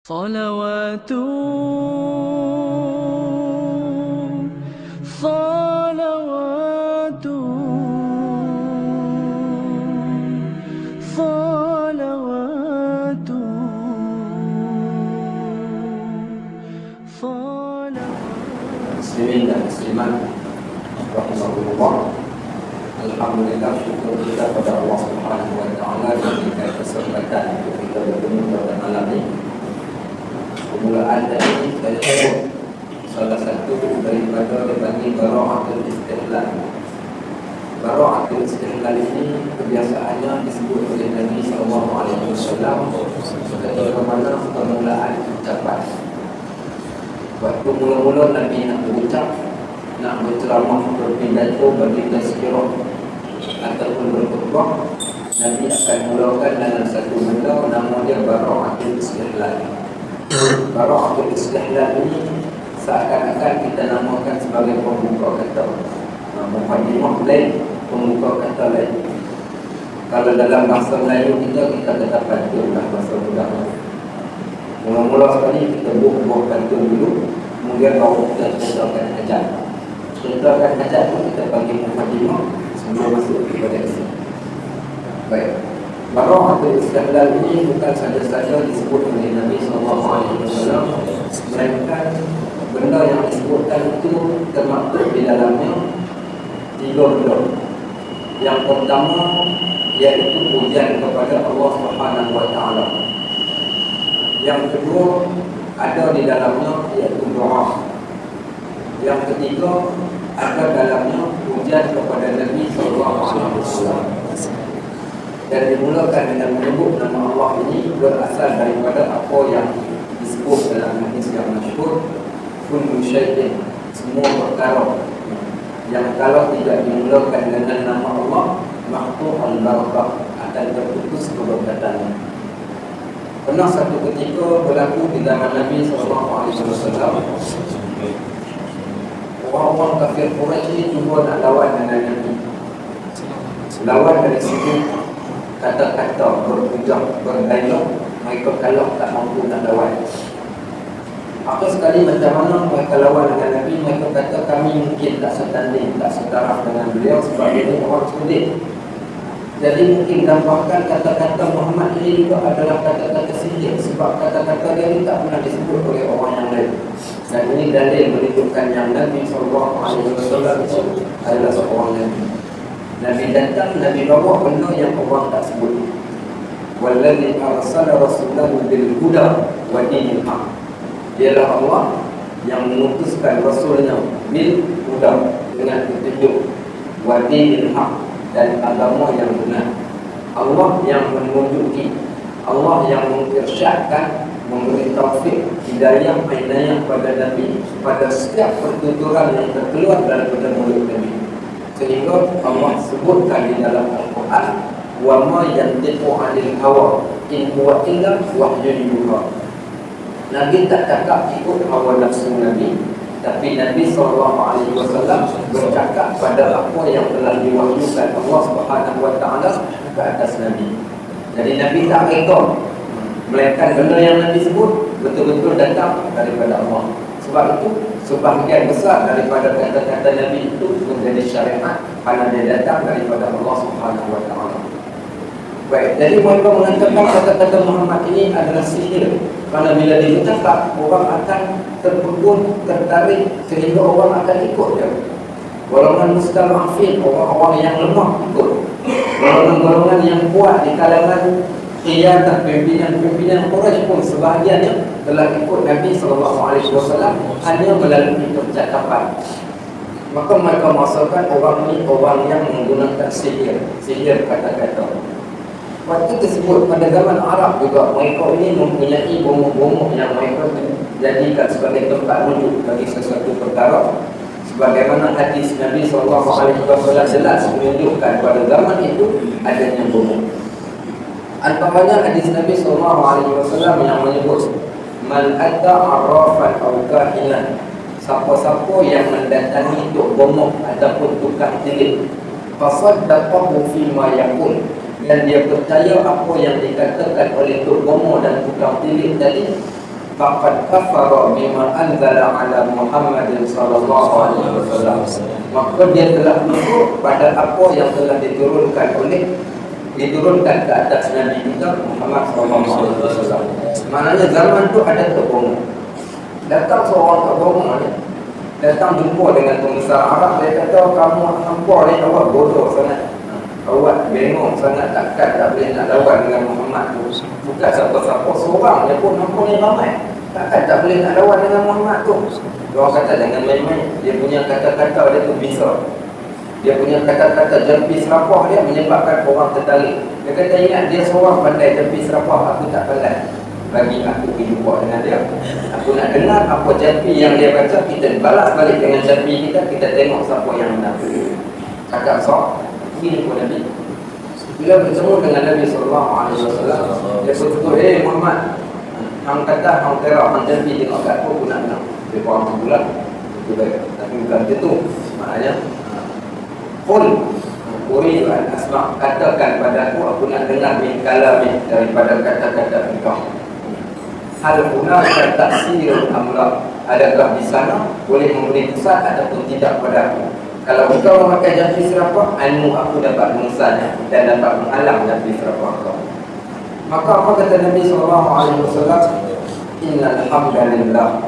صلوات صلوات صلوات صلوات. Muslimin dan muslimat rahimahullah. Alhamdulillah, syukur kita pada Allah Subhanahu wa taala yang memberikan kesempatan untuk kita bertemu pada malam ini. Permulaan tadi saya sebut salah satu daripada dipanggil bara'atul istihlal. Bara'atul istihlal ini kebiasaannya disebut oleh Nabi sallallahu alaihi wasallam ketika mana permulaan ucapan. Waktu mula-mula Nabi nak berucap, nak berceramah, berpidato, bagi tazkirah ataupun berkhutbah, Nabi akan mulakan dengan satu benda nama dia bara'atul istihlal. Bara'atul istihlal ini seakan-akan kita namakan sebagai pembuka kata, muqaddimah lain, pembuka kata lain. Kalau dalam bahasa Melayu kita kata pantun lah, bahasa mudah. Mula-mula sekali kita buat pantun dulu, kemudian baru kita ceritakan hajat. Ceritakan hajat itu kita panggil muqaddimah sebelum masuk kepada isi. Baik, bara'atul istihlal ini bukan saja-saja disebut oleh Nabi SAW, melainkan benda yang disebutkan itu termaktub di dalamnya tiga benda. Yang pertama iaitu pujian kepada Allah Subhanahu wa taala. Yang kedua ada di dalamnya iaitu doa. Yang ketiga ada dalamnya pujian kepada Nabi SAW. Dan dimulakan dengan menyebut nama Allah ini berasal daripada apa yang disebut dalam hadis yang masyhur, kullu syai'in, semua perkara yang kalau tidak dimulakan dengan nama Allah, maqtu'ul barakah, akan terputus keberkatannya. Pernah satu ketika berlaku di zaman Nabi SAW, orang-orang kafir Quraisy ini cuba nak lawan dengan Nabi. Lawan dari segi kata-kata, berhujah, berdialog, mereka kalau tak mampu nak lawan. Apa sekali macam mana mereka lawan dengan Nabi, mereka kata kami mungkin tak setanding, tak setaraf dengan beliau sebab dia orang sulit. Jadi mungkin dampakkan kata-kata Muhammad ini juga adalah kata-kata sihir, sebab kata-kata dia ini tak pernah disebut oleh orang yang lain. Dan ini dalil menunjukkan yang Nabi SAW itu adalah seorang Nabi. Nabi datang, Nabi bawa benda yang orang tak sebut. Wallazi arsala rasulahu bil huda wa dinil haq. Dialah Allah yang mengutuskan rasulnya bil huda, dengan petunjuk, wa dinil haq, dan agama yang benar. Allah yang menunjuki, Allah yang mengisyarkan, memberi taufik, hidayah, inayah pada Nabi pada setiap pertuturan yang terkeluar daripada mulut Nabi. Sehingga Allah sebutkan di dalam Al-Quran, wa ma yantiqu 'anil hawa in huwa illa wahyun yuha. Nabi tak cakap ikut hawa nafsu Nabi, tapi Nabi SAW bercakap pada apa yang telah diwahyukan Allah Subhanahu wa taala ke atas Nabi. Jadi Nabi tak reka, melainkan benda yang Nabi sebut betul-betul datang daripada Allah. Sebab itu sebahagian besar daripada kata-kata Nabi itu menjadi syariat kerana dia datang daripada Allah Subhanahu wa taala. Baik, jadi mereka mengatakan kata-kata Muhammad ini adalah sihir. Kerana bila dia bercakap, orang akan terpukul, tertarik, sehingga orang akan ikut dia. Golongan mustad'afin, orang-orang yang lemah ikut. Golongan-golongan yang kuat di kalangan dan pimpinan Quraisy pun sebahagiannya telah ikut Nabi SAW hanya melalui percakapan. Maka mereka maksudkan orang ini orang yang menggunakan sihir kata-kata. Waktu tersebut pada zaman Arab juga, mereka ini mempunyai bomo-bomo yang mereka jadikan sebagai tempat rujuk bagi sesuatu perkara. Sebagaimana hadis Nabi SAW jelas menunjukkan pada zaman itu adanya bomo. Antaranya hadis Nabi SAW yang menyebut, man atta arrafan aw kahinan, siapa-siapa yang mendatangi tok bomo ataupun tukang tilik, fasaddaqahu fi ma yaqul, dan dia percaya apa yang dikatakan oleh tok bomo dan tukang tilik tadi, faqad kafara bima anzala ala Muhammadin sallallahu alaihi wasallam. Maka dia telah kufur pada apa yang telah diturunkan ke atas Nabi kita Muhammad sallallahu alaihi wasallam. Maknanya zaman tu ada kebohongan. Datang seorang kebohongan ni, datang jumpa dengan pembesar Arab, dia kata kamu hampa ni awak bodoh sangat. Awak bengong sangat, takkan tak boleh nak lawan dengan Muhammad tu. Bukan siapa-siapa, seorang dia pun hampa ni ramai. Takkan tak boleh nak lawan dengan Muhammad tu. Orang kata jangan main-main. Dia punya kata-kata dia tu bisa. Dia punya kata-kata jampi serapah dia menyebabkan orang tertarik. Dia kata ingat dia seorang pandai jampi serapah, aku tak pandai. Bagi aku pergi jumpa dengan dia, aku nak dengar apa jampi yang dia baca, kita balas balik dengan jampi kita tengok siapa yang menang. Cakap sok, ini pun Nabi. Bila bertemu dengan Nabi SAW, dia berkata, Muhammad, hang kata, hang kira, hang jampi tengok kat aku nak menang. Dia faham sebulan, itu baik. Tapi bukan itu. Maknanya, Qul uridu an asma', katakan padaku, aku nak dengar min kalamin, daripada kata-kata engkau. Hal hunaka ta'sirun amla, adakah di sana boleh memberi kesan ataupun tidak padaku? Kalau engkau memakai jampi serapah, ilmu aku dapat mengesanya dan dapat menghalang jampi serapah kau. Maka apa kata Nabi SAW? Innal hamdalillah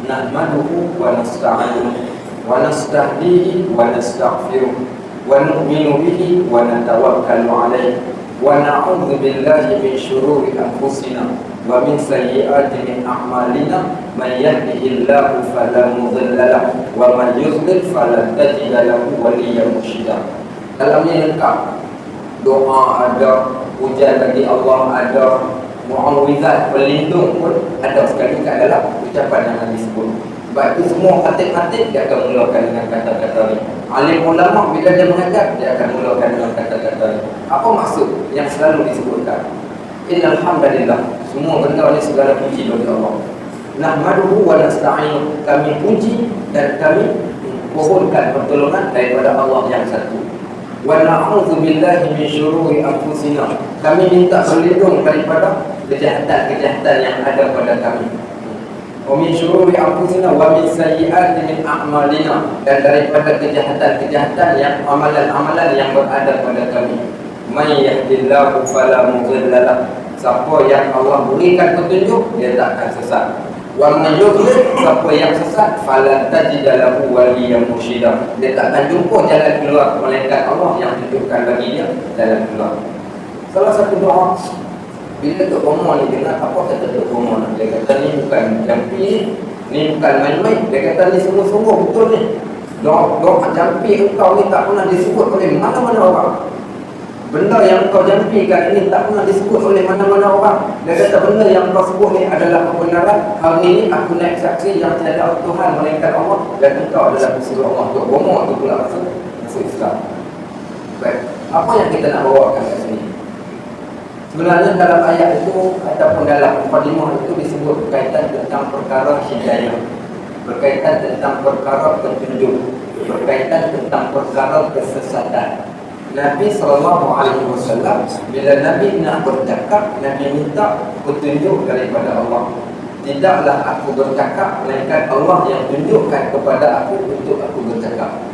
nahmaduhu wa nasta'inuhu wa nastahdihi wa nastaghfiruh wa nu'minu bihi wa natawakkalu alaihi wa na'udzu billahi min syururi anfusina wa min sayyiati min a'malina man yahdihillahu fala mudilla lahu wa man yudlil fala tajida lahu waliyyan mursyida. Dalamnya lengkap. Doa ada, pujian bagi Allah ada, mu'awwizat, pelindung pun ada sekali kat dalam ucapan yang Nabi sebut. Sebab itu semua khatib-khatib dia akan mulakan dengan kata-kata ni. Alim ulama bila dia mengajar, dia akan mulakan dengan kata-kata ni. Apa maksud yang selalu disebutkan? Innal hamdalillah, semua benda ni segala puji bagi Allah. Nahmaduhu wa nasta'inu, kami puji dan kami mohonkan pertolongan daripada Allah yang satu. Wa na'udzu billahi min syururi anfusina, kami minta berlindung daripada kejahatan-kejahatan yang ada pada kami. Wa min syururi anfusina wa min sayyiati min a'malina, dan daripada kejahatan-kejahatan yang amalan-amalan yang berada pada kami. May yahdillahu fala mudilla lahu, siapa yang Allah berikan petunjuk dia tak akan sesat. Wa man yudlil, siapa yang sesat fala tajida lahu waliyyan mursyida, dia tak akan jumpa jalan keluar melainkan Allah yang tunjukkan bagi dia jalan keluar. Salah satu doa bila Tok Bomo ni dengar apa kata Tok Bomo, dia kata ni bukan jampi ni bukan main-main, dia kata ni sungguh-sungguh betul ni. Doa jampi engkau ni tak pernah disebut oleh mana-mana orang. Benda yang kau jampikan ini tak pernah disebut oleh mana-mana orang. Dia kata benda yang kau sebut ni adalah kebenaran. Hari ini aku naik saksi yang tiada Tuhan melainkan Allah, dan engkau adalah pesuruh Allah. Tok Bomo tu pula masuk Islam. Baik, apa yang kita nak bawakan kat sini? Sebenarnya dalam ayat itu ataupun dalam mukadimah itu disebut berkaitan tentang perkara hidayah, berkaitan tentang perkara petunjuk, berkaitan tentang perkara kesesatan. Nabi SAW bila Nabi nak bercakap, Nabi minta petunjuk daripada Allah. Tidaklah aku bercakap, melainkan Allah yang tunjukkan kepada aku untuk aku bercakap.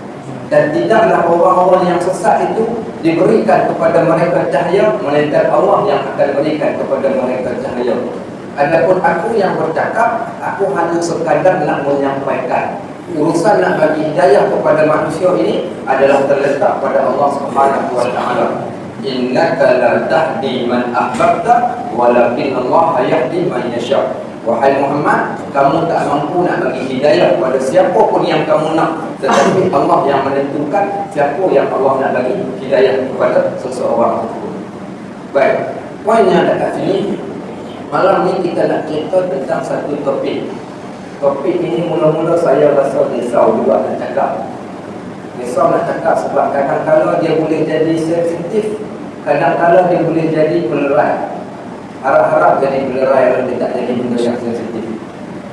Dan tidaklah orang-orang yang sesat itu diberikan kepada mereka cahaya, melainkan Allah yang akan berikan kepada mereka cahaya. Adapun aku yang bercakap, aku hanya sekadar nak menyampaikan. Urusan nak bagi hidayah kepada manusia ini adalah terletak pada Allah Subhanahu wa taala. Innaka la tahdi man ahbabta walakin Allah yahdi man yasha. Wahai Muhammad, kamu tak mampu nak bagi hidayah kepada siapa pun yang kamu nak, tetapi Allah yang menentukan siapa yang Allah nak bagi hidayah kepada seseorang tersebut. Baik, poinnya dekat sini. Malam ni kita nak cerita tentang satu topik. Topik ini mula-mula saya rasa risau juga nak cakap. Risau nak cakap sebab kadang-kadang dia boleh jadi sensitif, kadang-kadang dia boleh jadi pelerai. Harap-harap jadi pelerai kalau dia tak jadi benda yang sensitif.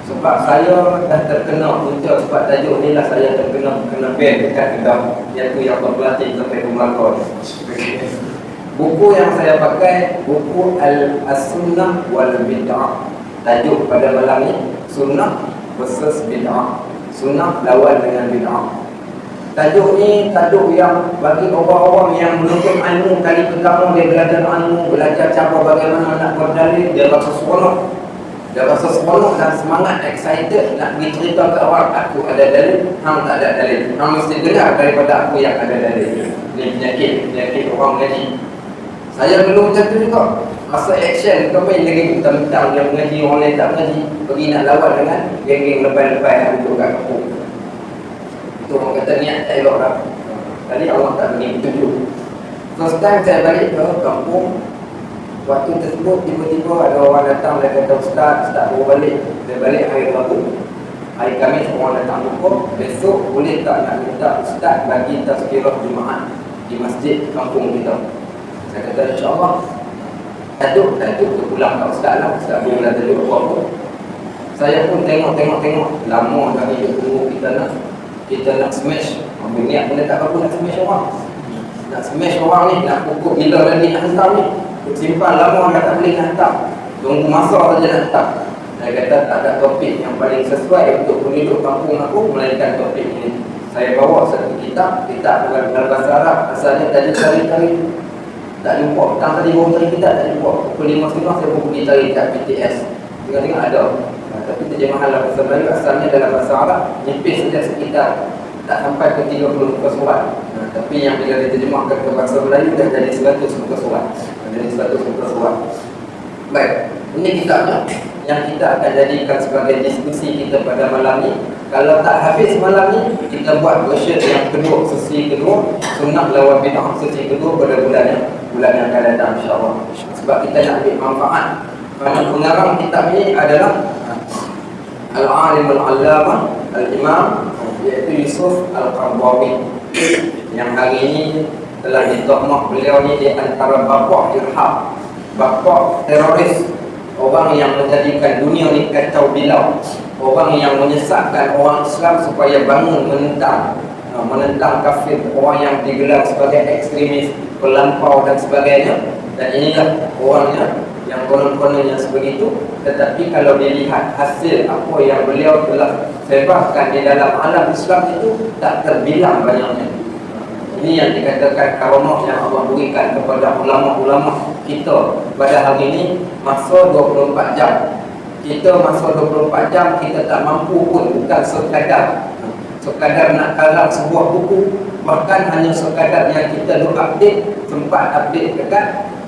Sebab saya dah terkena punca sebab tajuk ni lah, saya terkena ban dekat Kedah, iaitu yang berpelatih sampai ke Melaka. Buku yang saya pakai buku Al-Sunnah wal Bid'ah. Tajuk pada malam ni sunnah versus bid'ah. Sunnah lawan dengan bid'ah. Tajuk ni tajuk yang bagi orang-orang yang menuntut ilmu kali pertama dia belajar ilmu, belajar cara bagaimana nak berdalil, dia rasa seronok. Dia rasa seronok dan semangat, excited nak pergi cerita ke orang, aku ada dalil, hang tak ada dalil. Hang mesti dengar daripada aku yang ada dalil. Ini penyakit orang mengaji. Saya dulu macam tu juga. Masa action, kami lagi tentang yang mengaji, orang lain tak mengaji, pergi nak lawan dengan geng-geng lebay-lebay yang duduk kat kampung. Itu orang kata niat tak elok dah. Kali Allah tak beri petunjuk. First time saya balik ke kampung, waktu tersebut tiba-tiba ada orang datang, dia kata Ustaz baru balik. Dia balik hari Rabu. Hari Khamis orang datang jumpa, besok boleh tak nak minta Ustaz bagi tazkirah Jumaat di masjid kampung kita. Saya kata insyaAllah. Tajuk tu pulang kat Ustaz lah. Ustaz boleh dah tajuk apa-apa. Saya pun tengok. Lama dah hidup tunggu kita nak smash. Niat benda tak apa nak smash orang. Nak smash orang ni, nak pukul bila lagi nak hantar ni. Simpan lama dah tak boleh nak hantar. Tunggu masa saja nak hantar. Saya kata tak ada topik yang paling sesuai untuk penduduk kampung aku melainkan topik ini. Saya bawa satu kitab dalam bahasa Arab. Asalnya tajuk cari-cari. Tak jumpa. Petang tadi baru cari kitab, tak jumpa. Pukul 5 setengah saya pun pergi cari kat BTS. Tengok-tengok ada. Tapi terjemahan dalam bahasa Melayu asalnya dalam bahasa Arab. Nipis saja sekitar tak sampai ke 30 muka surat. Tapi yang bila diterjemahkan ke bahasa Melayu dah jadi 100 muka surat. Jadi 100 muka surat. Baik, ini kitabnya yang kita akan jadikan sebagai diskusi kita pada malam ni. Kalau tak habis malam ni, kita buat version yang kedua, sesi kedua, sunnah lawan bid'ah, sesi kedua pada bulan yang akan datang insya-Allah. Sebab kita nak ambil manfaat. Kerana pengarang kitab ini adalah Al-Alim Al-Allamah Al-Imam, iaitu Yusuf Al-Qaradawi, yang hari ini telah ditahmah beliau ni di antara bapa irhab, bapa teroris, orang yang menjadikan dunia ni kacau bilau, orang yang menyesatkan orang Islam supaya bangun menentang kafir, orang yang digelar sebagai ekstremis, pelampau dan sebagainya. Dan inilah orangnya yang konon-kononnya sebegitu. Tetapi kalau dilihat hasil apa yang beliau telah sebarkan di dalam alam Islam itu tak terbilang banyaknya. Ini yang dikatakan karamah yang Allah berikan kepada ulama-ulama kita pada hari ini. Masa 24 jam. Kita masa 24 jam kita tak mampu pun, bukan sekadar nak karang sebuah buku, bahkan hanya sekadar yang kita duk update, sempat update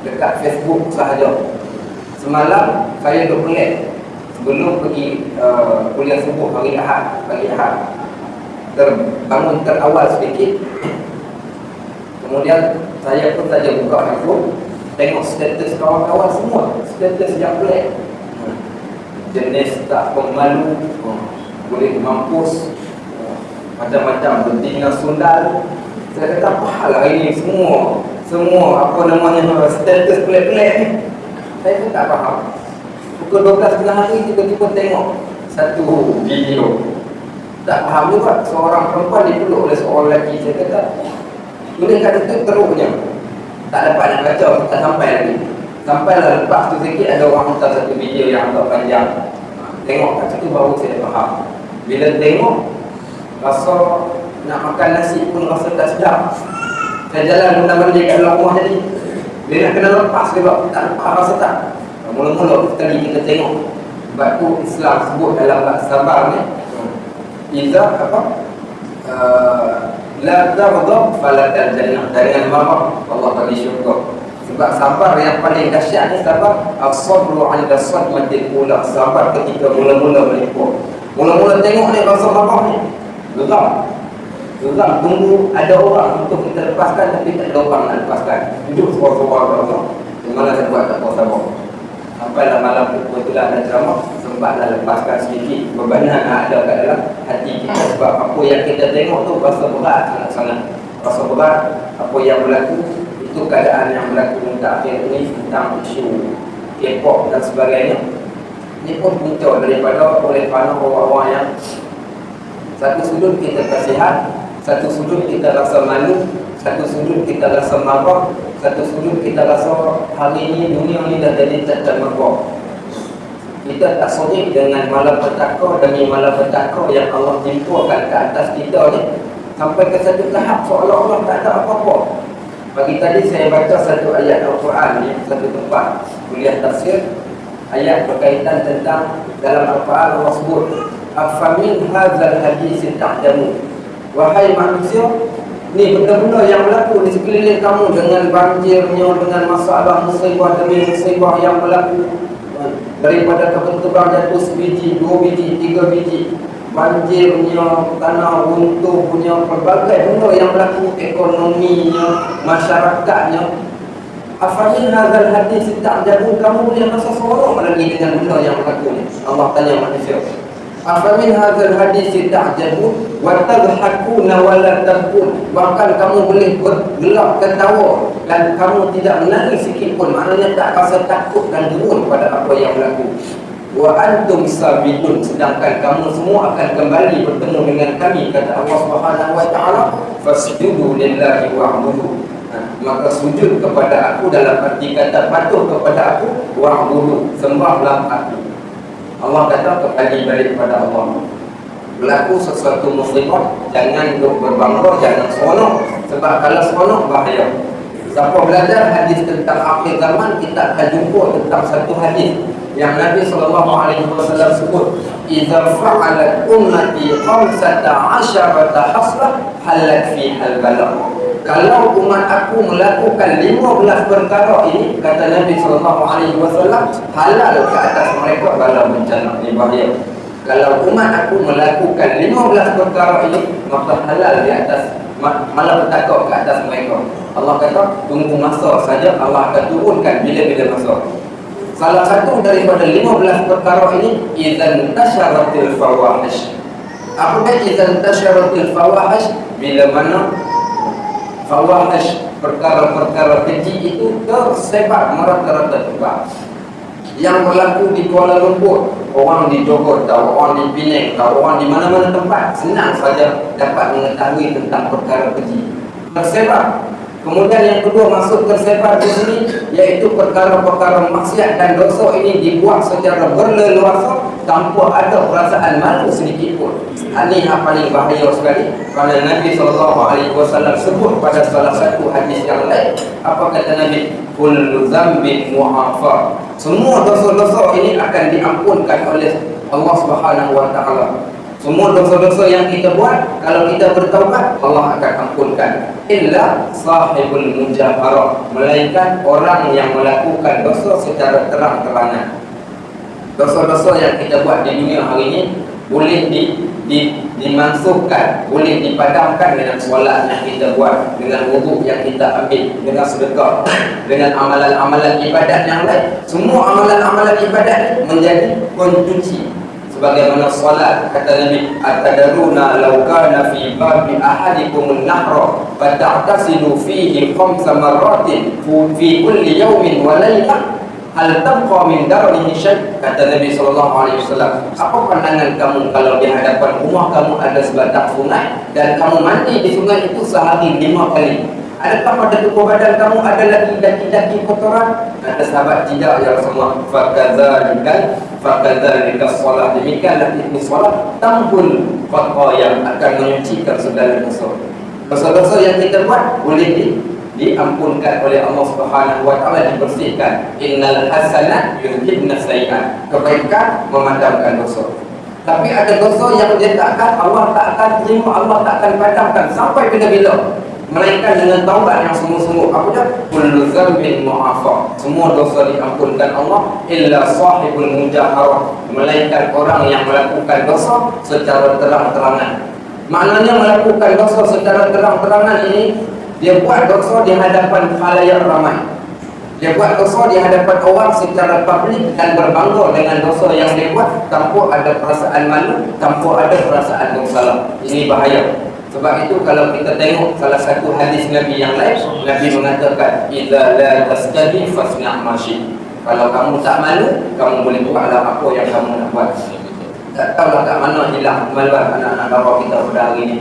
dekat Facebook sahaja. Semalam saya duk pelik sebelum pergi kuliah subuh pagi Ahad, terbangun terawal sedikit. Kemudian saya pun saja buka handphone, tengok status kawan-kawan semua, status yang pelik. Jenis tak pemalu, boleh mampus, macam-macam betina sundal. Saya kata apa hal hari ni semua apa namanya status pelik-pelik ni. Saya pun tak faham. Pukul 12 tengah hari tiba-tiba tengok satu video. Tak faham juga, seorang perempuan dipeluk oleh seorang lelaki. Saya kata boleh kata tu teruknya. Tak dapat nak baca, tak sampai lagi. Sampailah lepas tu sikit ada orang hantar satu video yang agak panjang. Tengok kat situ baru saya faham. Bila tengok, rasa nak makan nasi pun rasa tak sedap. Saya jalan benda-benda kat dalam rumah tadi, dia nak kena lepas dia buat, tak lepas rasa tak. Mula-mula sekali kita tengok. Sebab tu Islam sebut dalam bab sabar ni, Iza apa? La taghdab falakal jannah. Jangan marah, Allah bagi syurga. Sebab sabar yang paling dahsyat ni sabar as-sabru 'inda sadmatil ula. Sabar ketika mula-mula menimpa. Mula-mula tengok ni rasa marah ni, geram, tunggu ada orang untuk kita lepaskan, tapi tak ada orang nak lepaskan. Duduk seorang-seorang rasa mana saya buat tak tahu sabar. Sampailah malam tu kebetulan ada ceramah, sempatlah lepaskan sedikit bebanan ada kat dalam hati kita. Sebab apa yang kita tengok tu rasa berat sangat-sangat. Rasa berat apa yang berlaku. Itu keadaan yang berlaku akhir ini tentang isu K-pop dan sebagainya. Ini pun muncul daripada oleh kerana orang-orang yang satu sudut kita kasihan, satu sudut kita rasa malu, satu sudut kita rasa marah, satu sudut kita rasa hari ini dunia ni dah jadi tak termegah. Kita tak sorry dengan malapetaka demi malapetaka yang Allah timpakan ke atas kita ni, sampai ke satu tahap seolah-olah tak ada apa-apa. Pagi tadi saya baca satu ayat Al-Quran ni, satu tempat kuliah tafsir, ayat berkaitan tentang dalam Al-Quran Allah sebut, afamin hadzal hadis ta'jamu. Wahai manusia, ni benda-benda yang berlaku di sekeliling kamu, dengan banjirnya, dengan masalah musibah demi musibah yang berlaku, daripada kebenturan jatuh sebiji, 2 biji, 3 biji, banjirnya, tanah runtuh punya, pelbagai benda yang berlaku, ekonominya, masyarakatnya. Afamin hadzal hadis ta'jabu, kamu boleh rasa sorok lagi dengan benda yang berlaku ni. Allah tanya manusia, afamin hadzal hadis ta'jabu wa tadhakuna wa la tabkun, bahkan kamu boleh bergelak ketawa dan kamu tidak menangis sikit pun, maknanya tak rasa takut dan gerun pada apa yang berlaku. Wa antum sabidun, sedangkan kamu semua akan kembali bertemu dengan kami, kata Allah Subhanahu wa taala, fasjudu lillahi wa'budu. Maka sujud kepada aku dalam arti kata patuh kepada aku, wa'budu, sembahlah aku. Allah kata kembali balik kepada Allah. Berlaku sesuatu musibah, jangan duk berbangga, jangan seronok, sebab kalau seronok bahaya. Siapa belajar hadis tentang akhir zaman, kita akan jumpa tentang satu hadis yang Nabi SAW sebut, idza fa'alat ummati 15 haslah halat fiha al-bala. Kalau umat aku melakukan 15 perkara ini, kata Nabi SAW, halal ke atas mereka bala bencana. Ini bahaya. Kalau umat aku melakukan 15 perkara ini, maka halal di atas, malapetaka ke atas mereka. Allah kata, tunggu masa saja, Allah akan turunkan bila-bila masa. Salah satu daripada 15 perkara ini, idzan tasyaratil fawahish. Apa idzan tasyaratil fawahish? Bila mana fawahish, perkara-perkara keji itu tersebar merata-rata tempat. Yang berlaku di Kuala Lumpur, orang di Johor, orang di Penang, orang di mana-mana tempat, senang saja dapat mengetahui tentang perkara keji. Tersebar. Kemudian yang kedua masuk tersebar di sini, iaitu perkara-perkara maksiat dan dosa ini dibuat secara berleluasa tanpa ada perasaan malu sedikit pun. Ini yang paling bahaya sekali, kerana Nabi SAW sebut pada salah satu hadis yang lain, apa kata Nabi? Kullu dzambin mu'afa. Semua dosa-dosa ini akan diampunkan oleh Allah Subhanahu wa taala. Semua dosa-dosa yang kita buat, kalau kita bertaubat, Allah akan ampunkan. Illa sahibul mujaharah, melainkan orang yang melakukan dosa secara terang-terangan. Dosa-dosa yang kita buat di dunia hari ini boleh dimansuhkan, boleh dipadamkan dengan solat yang kita buat, dengan wuduk yang kita ambil, dengan sedekah, dengan amalan-amalan ibadat yang lain. Semua amalan-amalan ibadat menjadi pencuci. Sebagaimana solat, kata Nabi, atadaruna law kana fi babi ahadikum an-nahra fata'tasilu fihi 5 marratin fi kulli yawmin wa laylah hal tabqa min darnihi syai'. Kata Nabi SAW, apa pandangan kamu kalau di hadapan rumah kamu ada sebatang sungai dan kamu mandi di sungai itu sehari 5 kali? Adakah pada tubuh badan kamu ada lagi daki-daki kotoran? Kata sahabat, tidak ya Rasulullah. Fakadzalika shalah, demikianlah itu salat tambul yang akan menyucikan segala dosa. Dosa-dosa yang kita buat boleh diampunkan oleh Allah Subhanahu wa taala, dibersihkan. Innal hasanat yudhibna sayyi'at, kebaikan memadamkan dosa. Tapi ada dosa yang dia takkan, Allah tak akan terima, Allah tak akan padamkan sampai bila-bila, melainkan dengan taubat yang sungguh-sungguh. Apa dia? Kullu dzambin mu'afa, semua dosa diampunkan Allah. Illa sahibul mujaharah, melainkan orang yang melakukan dosa secara terang-terangan. Maknanya melakukan dosa secara terang-terangan ini, dia buat dosa di hadapan khalayak ramai. Dia buat dosa di hadapan orang secara publik dan berbangga dengan dosa yang dia buat tanpa ada perasaan malu, tanpa ada perasaan bersalah. Ini bahaya. Sebab itu kalau kita tengok salah satu hadis Nabi yang lain, Nabi mengatakan, idza la tasjadi fasna' ma syi'ta. Kalau kamu tak malu, kamu boleh buatlah apa yang kamu nak buat. Tak tahulah kat mana hilang kemaluan anak-anak darah kita pada hari ini.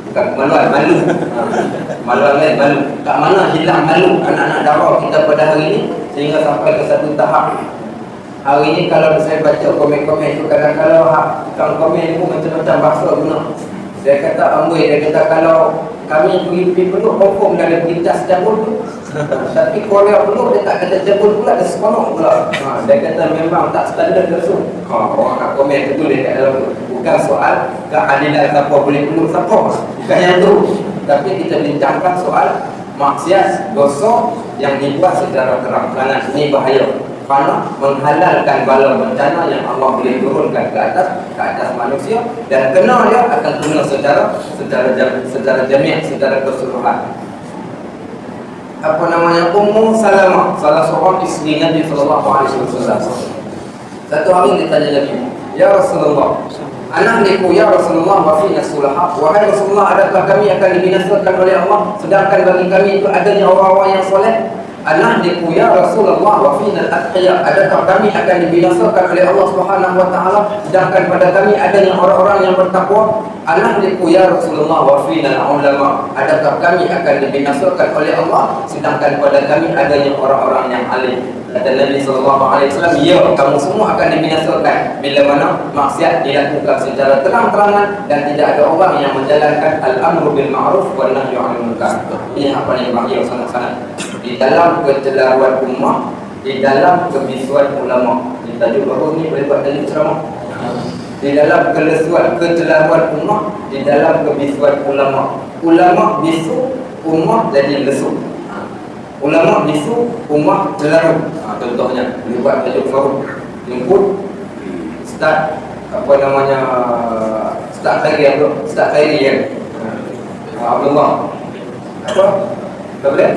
Bukan kemaluan, malu. Maluan lain, malu. Kat mana hilang malu anak-anak darah kita pada hari ini, sehingga sampai ke satu tahap Hari ni kalau saya baca komen-komen tu, kadang-kadang tukang komen pun macam-macam bahasa guna. Dia kata amboi, dia kata kalau kami pergi penuh confirm dah ada pergi cas cabul tu. Tapi Korea penuh dia tak kata cabul pula, dia seronok pula. Dia kata memang tak standard langsung. Orang kat komen tu tulis kat dalam tu. Bukan soal keadilan siapa boleh penuh siapa, bukan yang tu. Tapi kita bincangkan soal maksiat, dosa yang dibuat secara terang-terangan. Ini bahaya kerana menghalalkan bala bencana yang Allah boleh turunkan ke atas manusia, dan kena dia akan kena secara jamiah, secara keseluruhan. Apa namanya, Ummu Salamah, salah seorang isteri Nabi sallallahu alaihi wasallam. Satu hari ditanya Nabi, "Ya Rasulullah, anahliku ya Rasulullah wa fina sulaha." Wahai Rasulullah, adakah kami akan dibinasakan oleh Allah sedangkan bagi kami itu adanya orang-orang yang soleh? Anahliku ya Rasulullah wa fina al-atqiya, adakah kami akan dibinasakan oleh Allah Subhanahu wa taala sedangkan pada kami adanya orang-orang yang bertakwa? Anahliku ya Rasulullah wa fina al-ulama, adakah kami akan dibinasakan oleh Allah sedangkan pada kami adanya orang-orang yang alim? Kata Nabi SAW, ya, kamu semua akan dibinasakan bila mana maksiat dilakukan secara terang-terangan dan tidak ada orang yang menjalankan al-amru bil ma'ruf wa nahyu 'anil munkar. Ini apa yang bahaya sangat-sangat di dalam kecelaruan ummah, di dalam kebisuan ulama. Di tajuk baru ni boleh buat tajuk ceramah. Di dalam kecelaruan ummah, di dalam kebisuan ulama. Ulama bisu, ummah jadi lesu. Ulama bisu, ummah celaru. Contohnya boleh buat tajuk baru. Jemput Ustaz Ustaz Khairi kan, Abdullah apa? Tak boleh?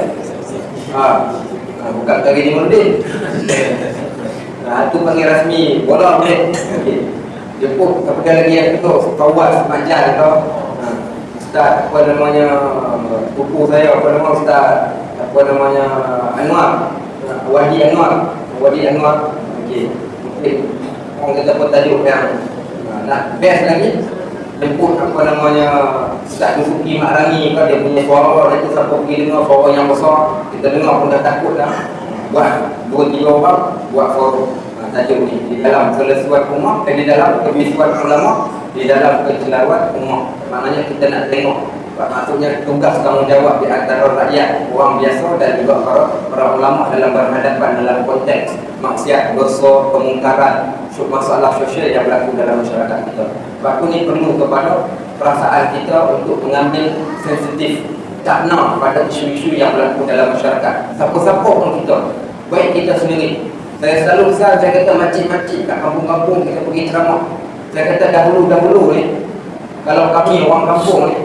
Bukan Khairi Nurdin. Itu panggil rasmi bola boleh. Jemput apa lagi yang tu, kawas majal atau Ustaz pupu saya Ustaz Anwar, Wadi Anwar. Okey. Mungkin orang kata apa tajuk yang nak best lagi, jemput Ustaz Dusuki Makrangi kan, dia punya suara itu siapa pergi dengar suara yang besar, kita dengar pun dah takut dah. Buat 2-3 orang buat forum tajuk ni di dalam kelesuan ummah, di dalam kebisuan ulama, di dalam kecelaruan ummah. Maknanya kita nak tengok, maksudnya tugas tanggungjawab di antara rakyat, orang biasa dan juga para ulama dalam berhadapan dalam konteks maksiat, dosa, kemungkaran, masalah sosial yang berlaku dalam masyarakat kita. Sebab ini perlu kepada perasaan kita untuk mengambil sensitif, takna pada isu-isu yang berlaku dalam masyarakat. Siapa-siapa pun kita, baik kita sendiri. Saya selalu saya kata makcik-makcik kat kampung-kampung kita pergi ceramah. Saya kata dahulu-dahulu ni, kalau kami orang kampung ni,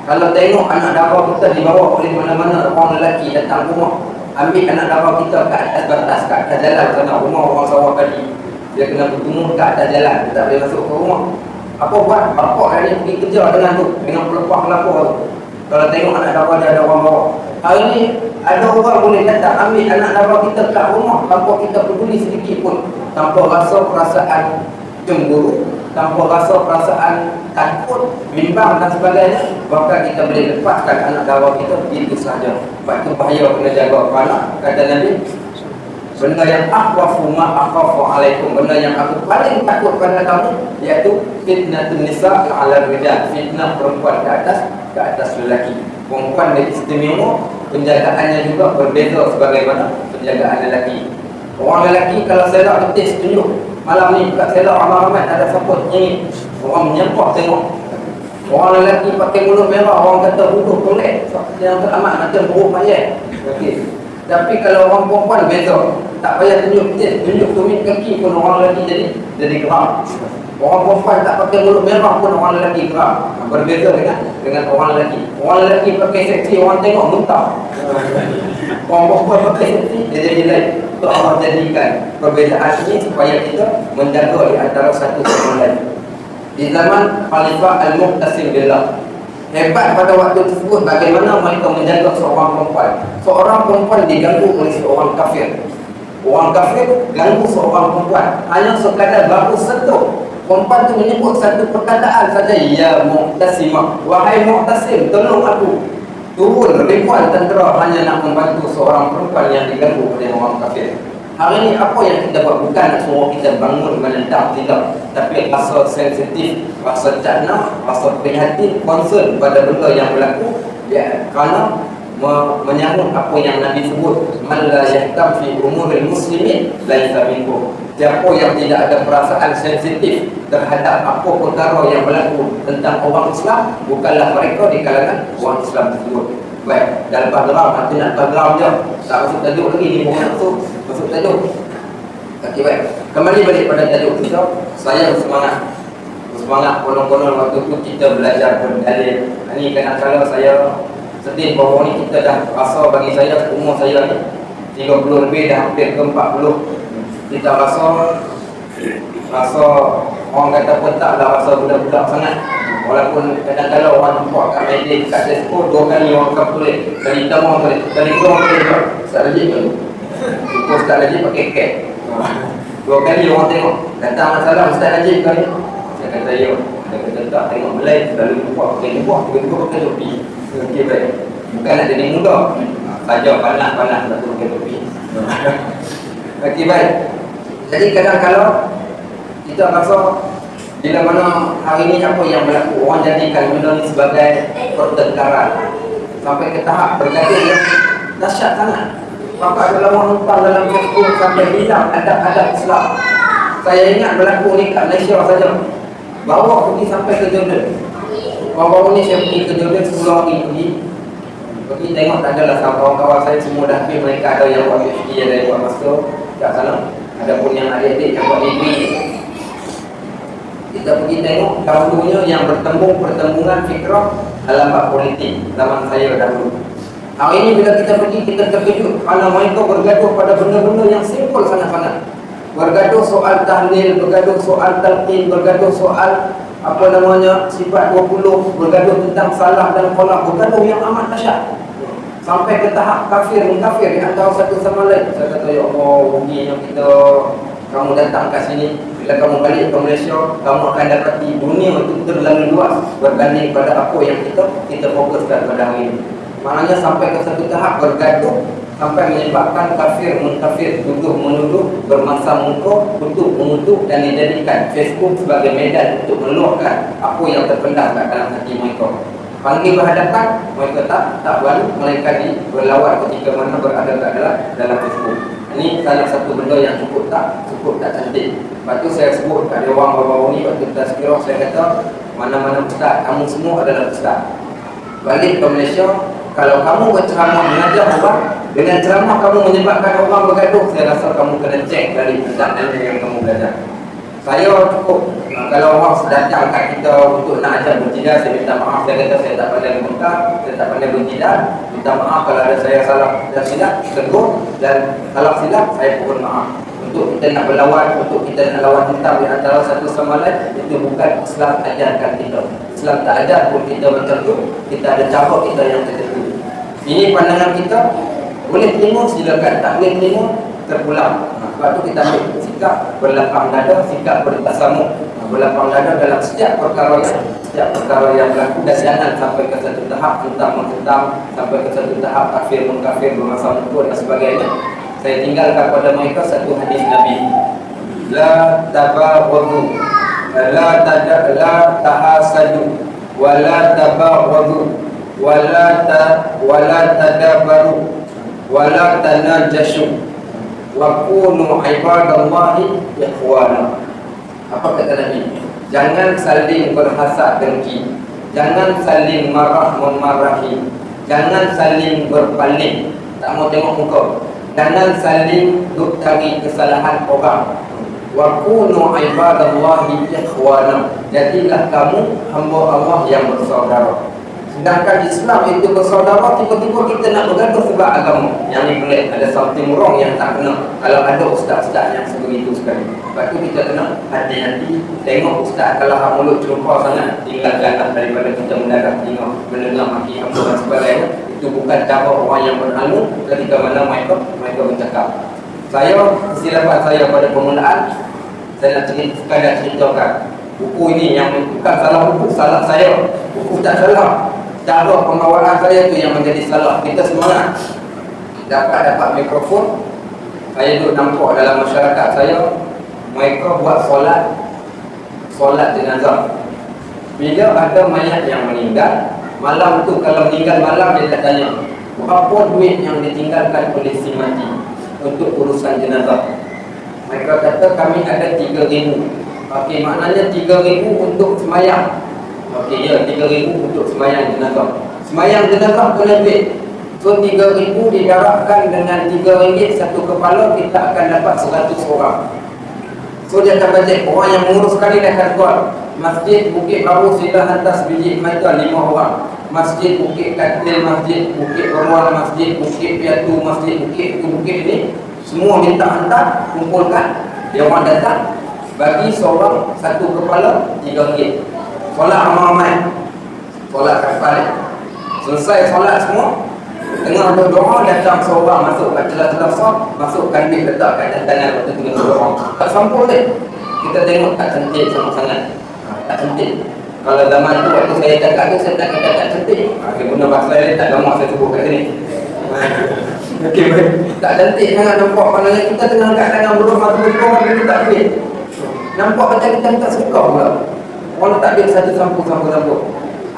kalau tengok anak dara kita dibawa oleh mana-mana orang lelaki datang rumah, ambil anak dara kita ke atas batas, ke atas jalan sana rumah orang sawah tadi, dia kena bertumbuh ke atas jalan, dia tak boleh masuk ke rumah. Apa buat? Bapak hari ni pergi kerja dengan tu, dengan pelepah lapor tu. Kalau tengok anak dara dia ada orang bawa. Hari ni ada orang boleh datang ambil anak dara kita kat rumah tanpa kita peduli sedikit pun, tanpa rasa perasaan cemburu, tanpa rasa perasaan takut, bimbang dan sebagainya. Bahkan kita boleh lepaskan anak dara kita begitu saja. Sebab itu bahaya, kena jaga. Kerana kata Nabi, benda yang akhwafu ma akhafu alaikum, benda yang aku paling takut pada kamu, iaitu fitnatun nisa' ala rijal, fitnah perempuan ke atas lelaki. Perempuan dia istimewa, penjagaannya juga berbeza sebagaimana penjagaan lelaki. Orang lelaki kalau selak betis tunjuk, malam ni kat selak ramai-ramai ada siapa nyengit, orang menyempak tengok. Orang lelaki pakai mulut merah, orang kata bunuh tolek, yang teramat macam buruk mayat. Okey. Tapi kalau orang perempuan beza, tak payah tunjuk betis, tunjuk tumit kaki pun orang lelaki jadi geram. Orang perempuan tak pakai mulut merah pun orang lelaki geram. Berbeza dengan orang lelaki. Orang lelaki pakai seksi, orang tengok muntah. Orang perempuan pakai seksi, dia jadi lain. Itu Allah jadikan perbezaan ini supaya kita menjaga di antara satu sama lain. Di zaman Khalifah Al-Muqtasim billah, hebat pada waktu tersebut bagaimana mereka menjaga seorang perempuan. Seorang perempuan diganggu oleh seorang kafir. Orang kafir ganggu seorang perempuan, hanya sekadar baru sentuh. Perempuan itu menyebut satu perkataan saja, ya Muqtasimah, wahai Muqtasim, tolong aku. Turun ribuan tentera hanya nak membantu seorang perempuan yang diganggu oleh orang kafir. Hari ni apa yang kita buat? Bukan nak suruh kita bangun menentang, tidak. Tapi rasa sensitif, rasa cakna, rasa prihatin, concern pada benda yang berlaku. Ya, kerana menyambut apa yang Nabi sebut, man la yahtam fi umuril muslimin laisa minhum. Siapa yang tidak ada perasaan sensitif terhadap apa perkara yang berlaku tentang orang Islam, bukanlah mereka di kalangan orang Islam tersebut. Baik, dalam paragraf nanti nak paragraf je, tak masuk tajuk lagi ni, bukan masuk tajuk. Okey, baik. Kembali balik pada tajuk kita. Saya bersemangat konon-konon waktu tu kita belajar berdalil. Ini kadang-kadang saya sedih bahawa ni kita dah rasa, bagi saya umur saya ni 30 lebih, dah hampir ke 40. Kita rasa orang kata pun taklah rasa budak-budak sangat. Walaupun kadang-kadang orang nampak kat media, kat Tesco 2 kali orang akan tulis, kali pertama tulis, kali kedua tulis, Ustaz Najib tu Ustaz Najib pakai cap 2 kali orang tengok, datang masalah Ustaz Najib kali. Saya kata ya, dia kata tak, tengok Malay selalu nampak pakai jubah, tiba-tiba pakai topi. Okey, baik, bukan nak jadi muda saja, panas nak pakai topi. Okey, baik. Jadi kadang-kadang kita rasa bila mana hari ni apa yang berlaku, orang jadikan benda ni sebagai pertengkaran sampai ke tahap bergaduh yang dahsyat sangat. Maka dalam orang numpang dalam Facebook sampai hilang adab-adab Islam. Saya ingat berlaku ni kat Malaysia saja, bawa pergi sampai ke Jordan. Baru-baru ni saya pergi ke Jordan 10 hari pergi tengok, tak adalah kawan-kawan saya semua dah pergi. Mereka ada yang buat PhD, ada yang buat master kat sana, ada pun yang adik-adik yang buat degree. Kita pergi tengok dahulunya yang pertembungan fikrah dalam bab politik zaman saya dahulu. Hari ini bila kita pergi, kita terkejut kerana mereka bergaduh pada benda-benda yang simple sangat-sangat. Bergaduh soal tahlil, bergaduh soal talqin, bergaduh soal sifat 20, bergaduh tentang salah dan qalah, bergaduh yang amat dahsyat. Sampai ke tahap kafir mengkafir di antara satu sama lain. Saya kata, ya Allah, ruginya kita, kamu datang kat sini, bila kamu balik ke Malaysia, kamu akan dapati dunia itu terlalu luas berbanding pada apa yang kita fokuskan pada hari ini. Maknanya sampai ke satu tahap bergaduh sampai menyebabkan kafir mengkafir, tuduh menuduh, bermasa muka, kutuk mengutuk, dan dijadikan Facebook sebagai medan untuk meluahkan apa yang terpendam kat dalam hati mereka. Panggil berhadapan, mereka tak berani, mereka berlawan ketika mana berada kat dalam Facebook. Ini salah satu benda yang cukup tak cantik. Lepas tu saya sebut pada orang baru-baru ni, waktu tazkirah saya kata, mana-mana ustaz, kamu semua adalah ustaz. Balik ke Malaysia, kalau kamu berceramah mengajar orang, dengan ceramah kamu menyebabkan orang bergaduh, saya rasa kamu kena cek dari pelajaran yang kamu belajar. Saya cukup, kalau orang datang kat kita untuk nak ajar berjidal, saya minta maaf. Saya kata saya tak pandai bermuka, saya tak pandai berjidal, minta maaf kalau ada saya salah dan silap, tegur, dan kalau silap saya mohon maaf. Untuk kita nak berlawan, untuk kita nak lawan hitam di antara satu sama lain, itu bukan Islam ajarkan kita. Islam tak ajar pun kita macam tu. Kita ada cara kita yang tertentu. Ini pandangan kita, boleh terima silakan, tak boleh terima terpulang. Sebab tu kita ambil sikap berlapang dada, sikap bertasamuh, berlapang dada dalam setiap perkara yang berlaku, dan jangan sampai ke satu tahap hentam-hentam, sampai ke satu tahap kafir mengkafir, bermasa muka dan sebagainya. Saya tinggalkan pada mereka satu hadis Nabi, la tabaghadu, la tahasadu, wala tabaghadu, wala tadabaru, wala tanajashu, wa kunu ibadallahi ikhwana. Apa kata Nabi? Jangan saling berhasad dengki, jangan saling memarahi, jangan saling berpaling, tak mau tengok muka, jangan saling duk cari kesalahan orang. Wa kunu ibadallahi ikhwana, jadilah kamu hamba Allah yang bersaudara. Sedangkan Islam itu bersaudara, tiba-tiba kita nak bergaduh sebab agama. Yang ni boleh ada something wrong yang tak kena kalau ada ustaz-ustaz yang sebegitu sekali. Lepas tu kita kena hati-hati. Tengok ustaz kalau hak mulut celumpah sangat, tinggalkanlah daripada kita mendadak tengok mendengar maki hamba dan sebagainya. Itu bukan cara orang yang berilmu ketika mana mereka bercakap. Saya, kesilapan saya pada permulaan, saya nak sekadar ceritakan buku ini yang bukan salah buku, salah saya. Buku tak salah, cara pembawaan saya tu yang menjadi salah. Kita semua dapat mikrofon, saya duduk nampak dalam masyarakat saya, mereka buat solat jenazah. Bila ada mayat yang meninggal, malam tu kalau meninggal malam dia tak tanya berapa duit yang ditinggalkan oleh si mati untuk urusan jenazah. Mereka kata kami ada 3,000. Okey, maknanya 3,000 untuk semayang. Okey, ya, 3,000 untuk semayang jenazah. Semayang jenazah kena duit. So 3,000 didarabkan dengan RM3 satu kepala, kita akan dapat 100 orang. So dia akan bajet, orang yang mengurus sekali dia akan jual. Masjid Bukit Baru sila hantar sebiji mereka 5 orang. Masjid Bukit Katil, Masjid Bukit Berwal, Masjid Bukit Piatu, Masjid Bukit itu, Bukit ini, semua minta hantar, kumpulkan. Dia orang datang, bagi seorang satu kepala RM3. Solat ramai-ramai, solat kapal. Selesai solat semua, tengah berdoa datang seorang masuk kat celah-celah sah, masukkan duit letak kat tangan waktu tengah berdoa. Tak sampul dia. Kita tengok tak cantik sangat-sangat. Tak cantik. Kalau zaman tu waktu saya cakap tu, saya tak kata tak cantik. Okay, guna bahasa lain tak lama saya sebut kat sini. Okey, baik. Tak cantik sangat nampak. Maknanya kita tengah kat tangan berdoa tu berdoa, kita tak duit. Nampak macam kita tak suka pula. Orang tak duit satu sampul.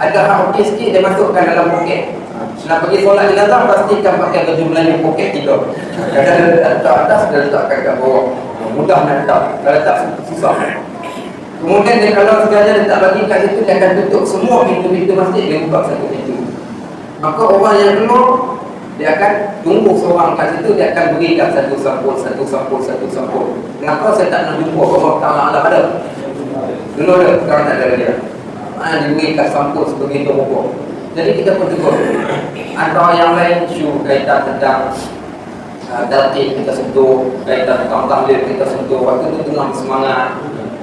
Ada hak okey sikit, dia masukkan dalam poket. Nak pergi solat jenazah, pastikan pakai baju Melayu poket 3. Kadang dia letak atas, dia letakkan kat bawah. Mudah nak letak. Kalau letak susah. Kemudian dia kalau sengaja dia tak bagi kat situ, dia akan tutup semua pintu-pintu masjid, dia buka satu pintu. Maka orang yang keluar, dia akan tunggu seorang kat situ, dia akan berikan satu sampul. Kenapa saya tak nak jumpa Allah Ta'ala ada? Dulu ada, sekarang tak ada dia. Diberikan sampul sebegitu rupa. Jadi kita pun tegur. Antara yang lain, isu kaitan tentang dalil kita sentuh, kaitan tentang tahlil kita sentuh. Waktu itu tengah semangat.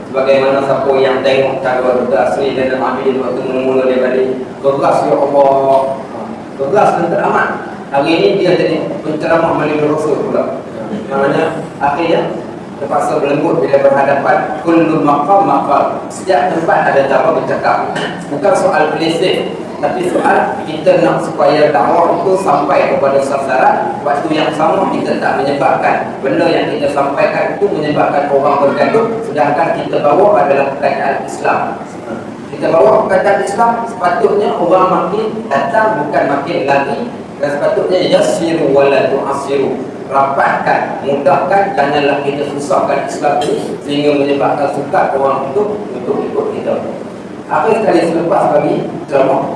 Bagaimana siapa yang tengok cara berasli dan ambil waktu mula dia balik. Keras ya Allah. Keras dan teramat. Hari ini dia jadi penceramah melalui Rasul pula. Maknanya akhirnya terpaksa berlembut bila berhadapan. Kullu maqam maqal. Setiap tempat ada cara bercakap. Bukan soal pelisih, tapi soal kita nak supaya dakwah itu sampai kepada sasaran. Waktu yang sama kita tak menyebabkan benda yang kita sampaikan itu menyebabkan orang bergaduh, sedangkan kita bawa adalah perkataan Islam. Kita bawa perkataan Islam, sepatutnya orang makin datang, bukan makin lagi. Dan sepatutnya yassiru wala tu'assiru, rapatkan, mudahkan, janganlah kita susahkan Islam itu sehingga menyebabkan sukar orang untuk ikut kita. Apa sekali selepas bagi ceramah,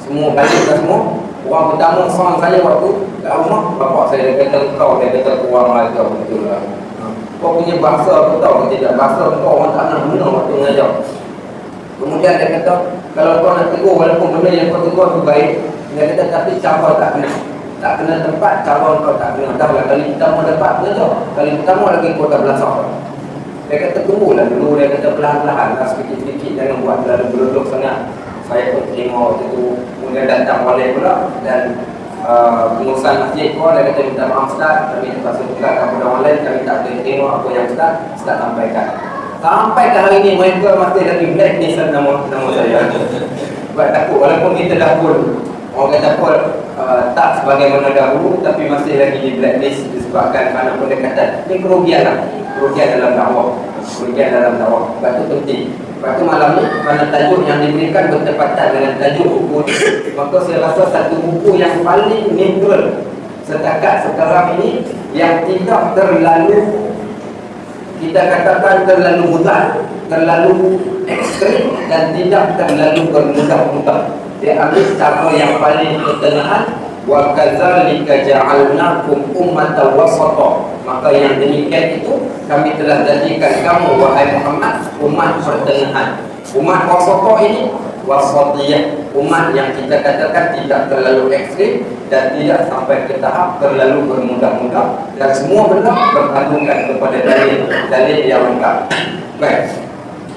semua balik dah semua. Orang pertama soal saya waktu kat rumah, bapak saya dia kata kau, dia kata kurang ajar betul lah. Kau punya bahasa aku tahu ke tidak? Bahasa kau orang tak nak guna waktu mengajar. Kemudian dia kata, kalau kau nak tegur walaupun benda yang kau tegur tu baik, dia kata tapi cara tak kena tempat, cara kau tak kena. Dah lah kali pertama dapat mengajar, kali pertama lagi kau dah belasah. Dia kata tunggulah dulu, dia kata perlahan-lahan lah, sedikit-sedikit, jangan buat terlalu berluduk sangat. Saya pun terima waktu itu. Kemudian datang wali pula dan pengurusan masjid pun, dia kata minta maaf Ustaz, kami terpaksa tinggalkan kepada orang lain, kami tak boleh terima apa yang Ustaz sampaikan. Sampai ke hari ini mereka masih lagi blacklist nama saya. Sebab takut, walaupun kita dah pun orang kata pun tak sebagaimana dahulu, tapi masih lagi di blacklist disebabkan mana pendekatan. Ini kerugian dalam dakwah. Sebab itu penting. Sebab itu malam ni, kerana tajuk yang diberikan bertepatan dengan tajuk buku, maka saya rasa satu buku yang paling neutral setakat sekarang ini, yang tidak terlalu, kita katakan terlalu mudah, terlalu ekstrim, dan tidak terlalu bermudah-mudah. Dia ambil cara yang paling pertengahan. Wa kadzalika ja'alnakum ummatan wasata. Maka yang demikian itu kami telah jadikan kamu wahai Muhammad umat pertengahan. Umat wasata ini wasatiyah, umat yang kita katakan tidak terlalu ekstrim dan tidak sampai ke tahap terlalu bermudah-mudah, dan semua benda berkandungan kepada dalil yang lengkap. Baik.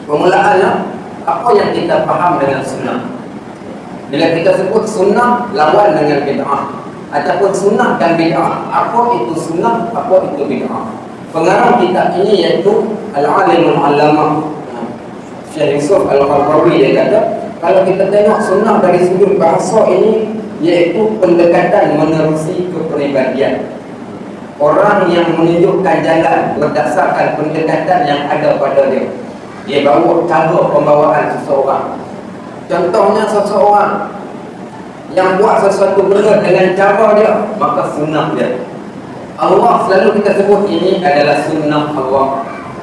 Permulaannya, apa yang kita faham dengan sunnah? Bila kita sebut sunnah lawan dengan bid'ah, ataupun sunnah dan bid'ah, apa itu sunnah, apa itu bid'ah? Pengarang kitab ini iaitu Al-Alimul Allamah Syekh Yusuf Al-Qaradawi. Dia kata, kalau kita tengok sunnah dari sudut bahasa ini, iaitu pendekatan menerusi kepribadian. orang yang menunjukkan jalan berdasarkan pendekatan yang ada pada dia. Dia bawa cara pembawaan seseorang. Contohnya seseorang yang buat sesuatu benda dengan cara dia, maka sunnah dia. Allah selalu kita sebut ini adalah sunnah Allah,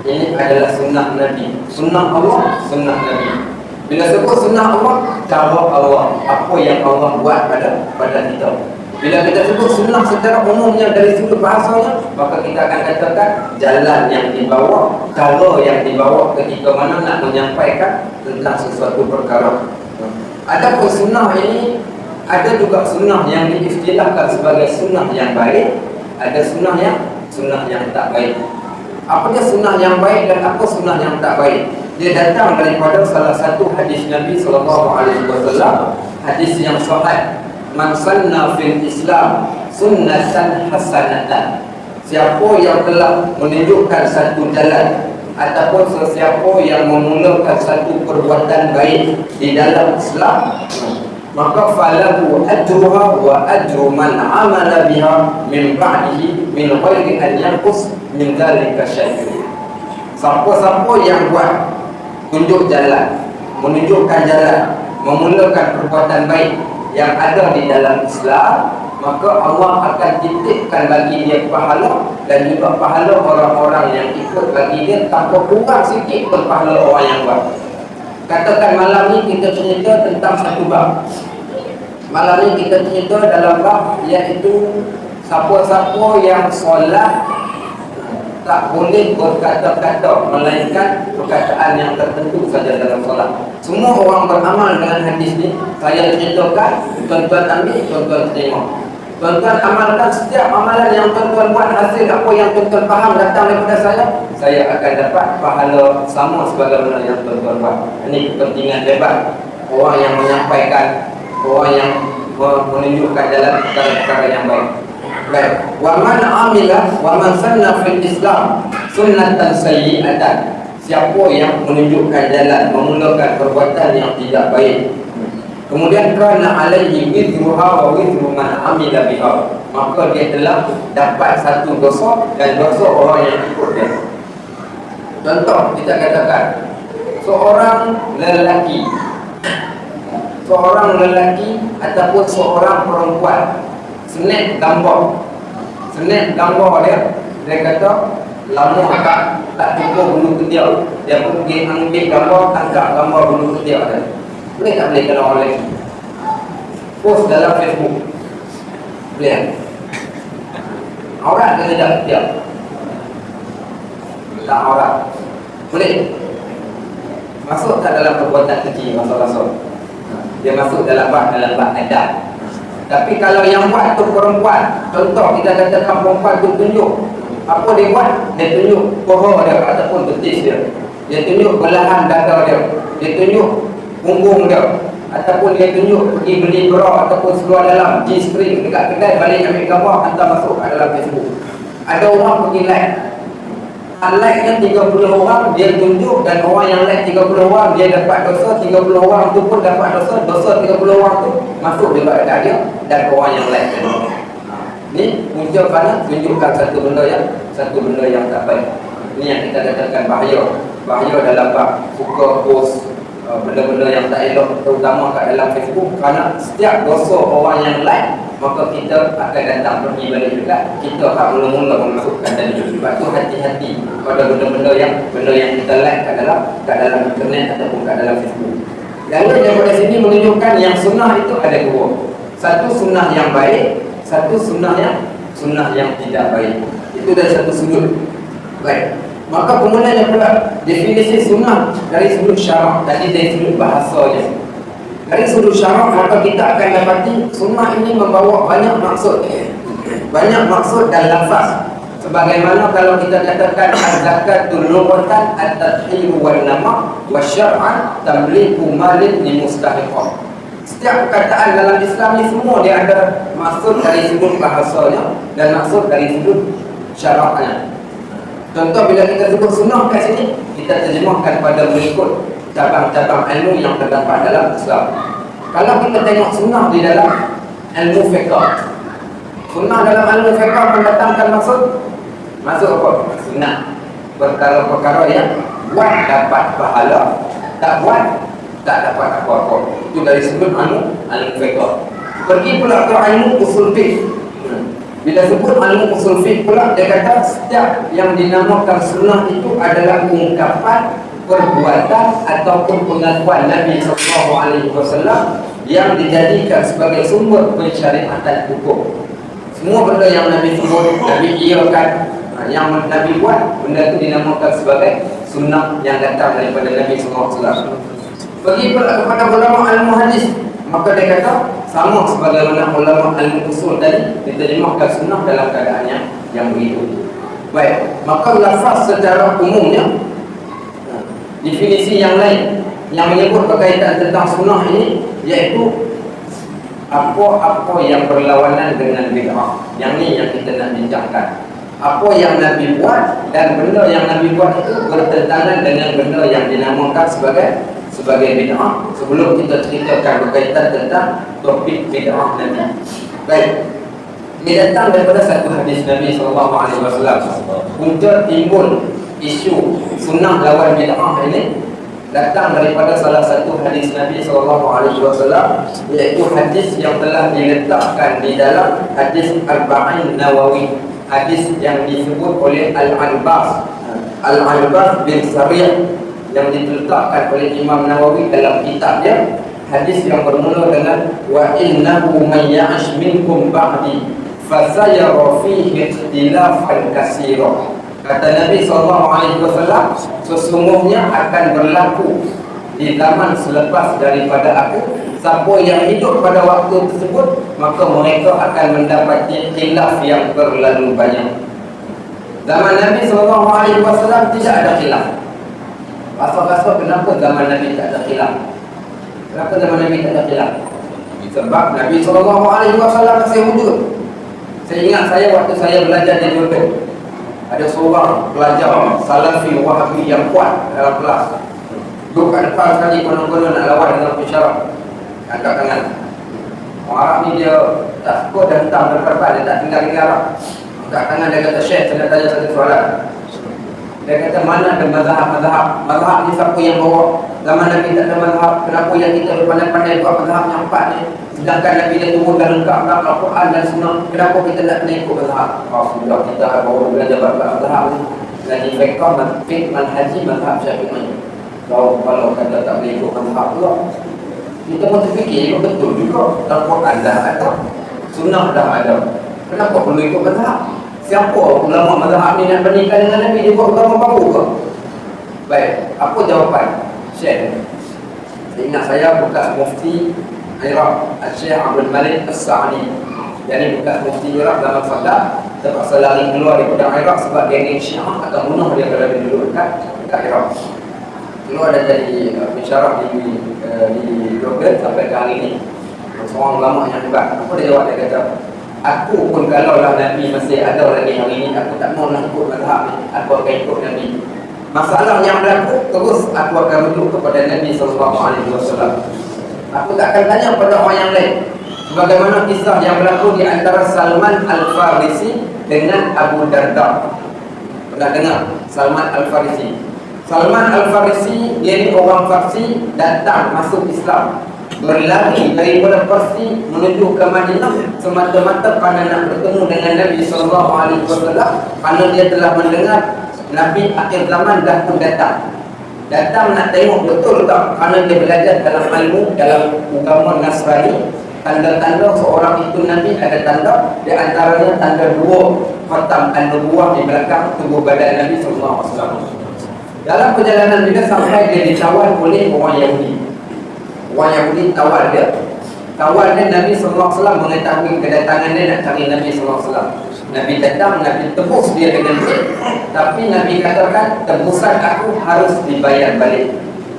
ini adalah sunnah Nabi. Sunnah Allah, sunnah Nabi. Bila sebut sunnah Allah, cara Allah, apa yang Allah buat pada kita. Bila kita sebut sunnah secara umumnya dari sudut bahasanya, maka kita akan katakan jalan yang dibawa, cara yang dibawa ketika mana nak menyampaikan tentang sesuatu perkara. Adapun sunnah ini, ada juga sunnah yang diistilahkan sebagai sunnah yang baik, ada sunnah yang tak baik. Apa dia sunnah yang baik dan apa sunnah yang tak baik? Dia datang daripada salah satu hadis Nabi SAW, hadis yang sahih. Man sanna fil Islam sunnatan hasanatan. Siapa yang telah menunjukkan satu jalan ataupun sesiapa yang memulakan satu perbuatan baik di dalam Islam, maka falahu ajruha wa ajru man amala biha min ba'dihi min ghairi an yanqus min dzalika syai'un. Siapa-siapa yang buat tunjuk jalan, menunjukkan jalan, memulakan perbuatan baik yang ada di dalam Islam, maka Allah akan titipkan bagi dia pahala dan juga pahala orang-orang yang ikut bagi dia tanpa kurang sikit pun pahala orang yang buat. Katakan malam ni kita cerita tentang satu bab. Malam ni kita cerita dalam bab iaitu siapa-siapa yang solat tak boleh berkata-kata melainkan perkataan yang tertentu saja dalam solat. Semua orang beramal dengan hadis ni. Saya ceritakan, tuan-tuan ambil, tuan-tuan terima. Tuan-tuan amalkan setiap amalan yang tuan-tuan buat, hasil apa yang tuan-tuan faham datang daripada saya akan dapat pahala sama sebagaimana yang tuan-tuan buat. Ini kepentingan debat. Orang yang menyampaikan, orang yang menunjukkan jalan perkara-perkara yang baik. Baik, wa man amila wa man sanna fil Islam sunnatan sayyi'atan. Siapa yang menunjukkan jalan, memulakan perbuatan yang tidak baik, kemudian kana alaihi wizruha wa wizru man amila biha, maka dia telah dapat satu dosa dan dosa orang yang ikut dia. Contoh, kita katakan seorang lelaki ataupun seorang perempuan snap gambar dia kata lama tak cukup bulu ketiak, dia pergi ambil gambar, tangkap gambar bulu ketiak dia. Boleh tak boleh kalau orang lagi post dalam Facebook? Boleh. Aurat ke tidak ketiak? Tak aurat. Boleh. Masuk tak dalam perbuatan kecil masuk-masuk? Dia masuk dalam bab adab. Tapi kalau yang buat tu perempuan, contoh kita katakan perempuan tu tunjuk, apa dia buat? Dia tunjuk paha dia ataupun betis dia, dia tunjuk belahan dada dia, dia tunjuk punggung dia, ataupun dia tunjuk pergi beli bra ataupun seluar dalam G-string dekat kedai, balik ambil gambar hantar masuk ke dalam Facebook. Ada orang pergi like-nya 30 orang, dia tunjuk, dan orang yang like 30 orang dia dapat dosa, 30 orang tu pun dapat dosa 30 orang tu masuk juga dekat dia dan orang yang like dia. Ni muncul kerana tunjukkan satu benda yang tak baik. Ini yang kita katakan bahaya dalam bab suka post benda-benda yang tak elok, terutama kat dalam Facebook, kerana setiap dosa orang yang like, maka kita akan datang pergi balik juga, kita akan mula-mula memasukkan tadi. Sebab tu hati-hati pada benda-benda yang kita like kat dalam internet ataupun kat dalam Facebook. Lalu daripada sini menunjukkan yang sunnah itu ada dua. Satu sunnah yang baik, satu sunnah yang tidak baik. Itu dari satu sudut. Baik. Maka kemudiannya pula definisi sunnah dari sudut syarak, tadi dari sudut bahasanya. Dari sudut syarak, maka kita akan dapati sunnah ini membawa banyak maksud dan lafaz. Sebagaimana kalau kita katakan az-zakatul lughatan at-tadhiru wan nama wa syar'an tamliku malin li mustahiqah. Setiap perkataan dalam Islam ni semua dia ada maksud dari sudut bahasanya dan maksud dari sudut syaraknya. Contoh, bila kita sebut sunnah kat sini, kita terjemahkan pada mengikut cabang-cabang ilmu yang terdapat dalam Islam. Kalau kita tengok sunnah di dalam ilmu fiqh, Sunnah dalam ilmu fiqh mendatangkan maksud apa? Sunnah. Perkara-perkara yang buat dapat pahala, tak buat tak dapat apa-apa. Itu dari sebut ilmu fiqh. Pergi pula ke ilmu usul fiqh. Bila sebut ilmu usul fiqh pula, dia kata setiap yang dinamakan sunnah itu adalah ungkapan, perbuatan ataupun pengakuan Nabi SAW yang dijadikan sebagai sumber pensyariatan hukum. Semua benda yang Nabi sebut, Nabi iakan, yang Nabi buat, benda itu dinamakan sebagai sunnah yang datang daripada Nabi SAW. Pergi pula kepada ulama ilmu hadis, maka dia kata sama sebagaimana ulama ilmu usul tadi diterjemahkan sunnah dalam keadaannya yang begitu. Baik, maka lafaz secara umumnya, definisi yang lain yang menyebut berkaitan tentang sunnah ini iaitu apa-apa yang berlawanan dengan bid'ah. Yang ni yang kita nak bincangkan. Apa yang Nabi buat dan benda yang Nabi buat itu bertentangan dengan benda yang dinamakan sebagai bid'ah. Sebelum kita ceritakan berkaitan tentang topik bid'ah Nabi. Baik. Ini datang daripada satu hadis Nabi SAW. Punca timbul isu sunnah lawan bid'ah ini datang daripada salah satu hadis Nabi SAW, iaitu hadis yang telah diletakkan di dalam hadis Arba'in Nawawi, hadis yang disebut oleh Al-Albas bin Sariyah, yang diletakkan oleh Imam Nawawi dalam kitabnya. Hadis yang bermula dengan wa innahu man ya'ash minkum ba'di fasayara fihi ikhtilafan katsira. Kata Nabi SAW, sesungguhnya akan berlaku di zaman selepas daripada aku, siapa yang hidup pada waktu tersebut, maka mereka akan mendapati khilaf yang berlalu banyak. Zaman Nabi SAW tidak ada khilaf. Rasa-rasa kenapa zaman Nabi tak ada khilaf? Kenapa zaman Nabi tak ada khilaf? Sebab Nabi SAW masih wujud. Saya ingat waktu saya belajar di Jordan, ada seorang pelajar Salafi Wahabi yang kuat dalam kelas. Duduk kat depan sekali, konon-konon nak lawan dengan pensyarah, angkat tangan. Orang Arab ni dia tak suka dan hentam depan-depan, dia tak tinggal-tinggal Arab. Angkat tangan, dia kata, Syekh, saya nak tanya satu soalan. Dia kata, mana ada mazhab-mazhab? Mazhab ni siapa yang bawa? Zaman Nabi tak ada mazhab. Kenapa yang kita pandai-pandai buat mazhab yang empat ni? Sedangkan Nabi dia turun dan lengkap dalam Al-Quran dan Sunnah. Kenapa kita nak kena ikut mazhab? Sudah kita baru belajar mazhab ni. Lagi fiqh, manhaji, mazhab Syafi'i. Kalau kata tak boleh ikut mazhab pula, kita pun terfikir betul juga. Al-Quran dah ada, Sunnah dah ada. Kenapa perlu ikut mazhab? Siapa ulama mazhab ni nak bandingkan dengan Nabi? Dia buat ulama baru ke? Baik, apa jawapan Syekh? Ingat saya bekas mufti Iraq, Syekh Abdul Malik As-Sa'di. Jadi bekas mufti Iraq dalam Fadah terpaksa lari keluar daripada Iraq sebab geng Syiah akan bunuh dia kalau dia duduk dekat Iraq. Keluar dan jadi pensyarah di Jordan sampai ke hari ini. Seorang ulama yang hebat. Apa dia jawab? Dia kata, aku pun kalaulah Nabi masih ada lagi hari ini, aku tak mau nak ikut mazhab ni. Aku akan ikut Nabi. Masalah yang berlaku, terus aku akan menuju kepada Nabi SAW. Aku tak akan tanya pada orang yang lain. Sebagaimana kisah yang berlaku di antara Salman Al-Farisi dengan Abu Darda. Pernah dengar Salman Al-Farisi? Salman Al-Farisi, dia ni orang Farsi, datang masuk Islam, berlari daripada Parsi menuju ke Madinah semata-mata kerana nak bertemu dengan Nabi SAW, kerana dia telah mendengar Nabi akhir zaman dah pun datang nak tengok betul tak, kerana dia belajar dalam ilmu, dalam agama Nasrani. Tanda-tanda seorang itu Nabi ada tanda, di antaranya tanda dua khatam an-nubuwah di belakang tubuh badan Nabi SAW. Dalam perjalanan dia sampai dia ditawan oleh orang Yahudi. Orang Yahudi tawar dia. Tawar dia, Nabi SAW mengetahui kedatangan dia nak cari Nabi SAW. Nabi datang, Nabi tebus dia dengan dia. Tapi Nabi katakan, tebusan aku harus dibayar balik.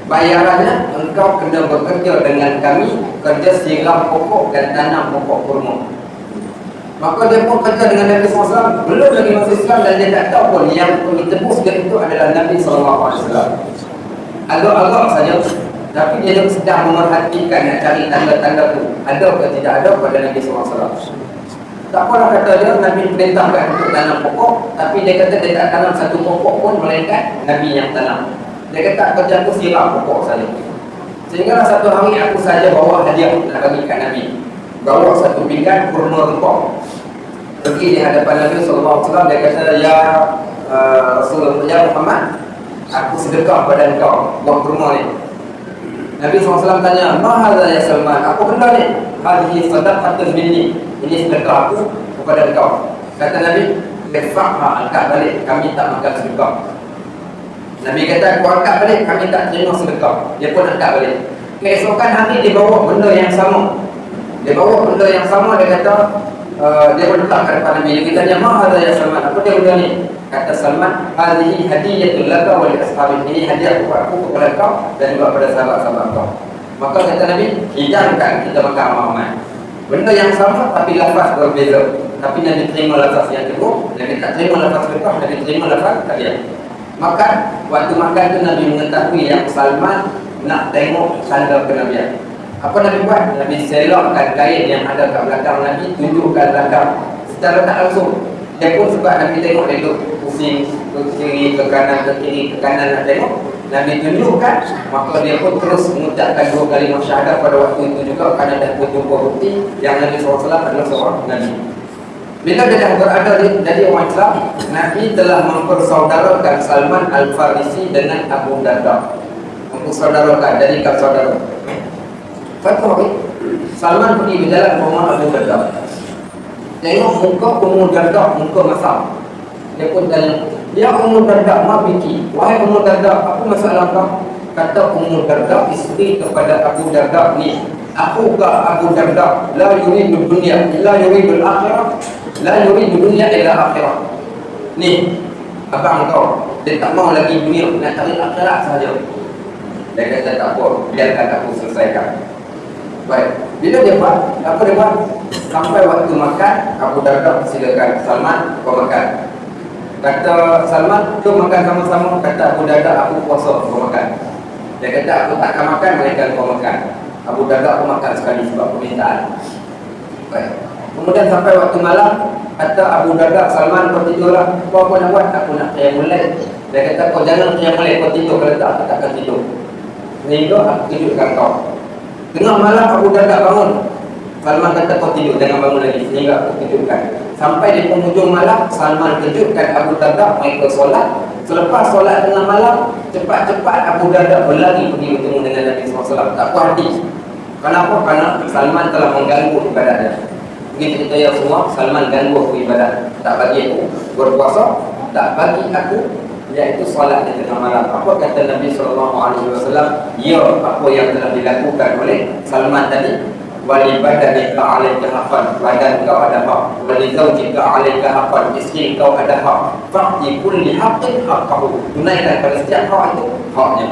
Bayarannya, engkau kena bekerja dengan kami, kerja siram pokok dan tanam pokok kurma. Maka dia pun kerja dengan Nabi SAW. Belum lagi masuk Islam dan dia tak tahu pun yang ditebus dia itu adalah Nabi SAW. Agak-agak saja, tapi dia sedang memerhatikan nak cari tanda-tanda itu ada atau tidak ada pada Nabi SAW. Tak apalah kata dia, Nabi perintahkan untuk tanam pokok, tapi dia kata dia tak tanam satu pokok pun, melainkan Nabi yang tanam. Dia kata kerja aku siram pokok saja. Sehingga satu hari aku saja bawa hadiah nak bagi kat Nabi. Bawa satu pinggan kurma rempah. Pergi di hadapan Nabi SAW, dia kata, ya Rasulullah, ya Muhammad, aku sedekah pada engkau buah kurma ni. Nabi SAW tanya, ma hadza ya Salman? Apa benda ni? Hadhihi sadaqatun minni. Ini sedekah aku kepada engkau. Kata Nabi, "Irfa'ha, angkat balik, kami tak makan sedekah." Nabi kata, "Aku angkat balik, kami tak terima sedekah." Dia pun angkat balik. Keesokan hari dia bawa benda yang sama. Dia bawa benda yang sama, dia kata, dia pun letak kat depan Nabi. Dia tanya, "Ma hadza ya Salman? Apa dia benda ni?" Kata Salman, "Hadhihi hadiyatul laka wa li ashabik." Ini hadiah kepada aku, kepada kau dan juga kepada sahabat-sahabat kau. Maka kata Nabi, hidangkan kita makan ramai. Benda yang sama tapi lafaz berbeza. Tapi Nabi terima lafaz yang kedua, Nabi tak terima lafaz kedua, Nabi terima lafaz hadiah. Makan, waktu makan tu Nabi mengetahui yang Salman nak tengok tanda kenabian. Apa Nabi buat? Nabi selokkan kain yang ada kat belakang Nabi, tunjukkan belakang secara tak langsung. Dia pun sebab Nabi tengok dia duduk pusing ke kiri, ke kanan, ke kiri, ke kanan nak tengok, Nabi tunjukkan, maka dia pun terus mengucapkan 2 kalimah syahadat pada waktu itu juga, kerana dah pun jumpa bukti yang Nabi SAW adalah seorang Nabi. Bila dia dah berada jadi orang Islam, Nabi telah mempersaudarakan Salman Al-Farisi dengan Abu Darda. Mempersaudarakan, jadikan saudara. Satu hari, Salman pergi berjalan ke rumah Abu Darda. Tengok muka Ummu Darda, muka masam. Dia pun tanya, "Ya Ummu Darda, ma biki?" Wahai Ummu Darda, apa masalah kau? Kata Ummu Darda, isteri kepada Abu Darda ni, "Akhuka Abu Darda la yuridu dunya illa yuridul akhirah, la yuridu dunya illa akhirah." Ni abang kau, dia tak mau lagi dunia, nak cari akhirat saja. Dia kata, "Tak apa, biarkan aku selesaikan." Baik, bila dia buat, apa dia buat? Sampai waktu makan, Abu Darda, silakan Salman, kau makan. Kata Salman, tu makan sama-sama. Kata Abu Darda, aku puasa, kau makan. Dia kata, aku tak akan makan, mereka kau makan. Abu Darda, aku makan sekali sebab permintaan. Baik. Kemudian sampai waktu malam, kata Abu Darda, Salman, kau tidurlah. Kau apa nak buat? Aku nak qiyamul lail. Dia kata, kau jangan qiyamul lail, kau tidur. Kalau tak, aku tak akan tidur. Sehingga aku tidurkan kau. Tengah malam Abu Darda bangun. Salman kata, kau tidur, jangan bangun lagi. Sehingga aku tidurkan. Sampai di penghujung malam, Salman kejutkan Abu Darda, mereka solat. Selepas solat tengah malam, cepat-cepat Abu Darda berlari pergi bertemu dengan Nabi SAW. Tak puas hati. Kenapa? Kerana Salman telah mengganggu ibadahnya. Begitu cerita ya semua, Salman ganggu aku ibadat. Tak bagi aku berpuasa, tak bagi aku iaitu solat di tengah malam. Apa kata Nabi SAW? Ya, apa yang telah dilakukan oleh Salman tadi. Wali badani ka'alaika haqqan, badan kau ada hak. Wali zawjika 'alaika haqqan, isteri kau ada hak. Fa'ti kulli haqqin haqqahu, tunaikan pada setiap hak itu haknya.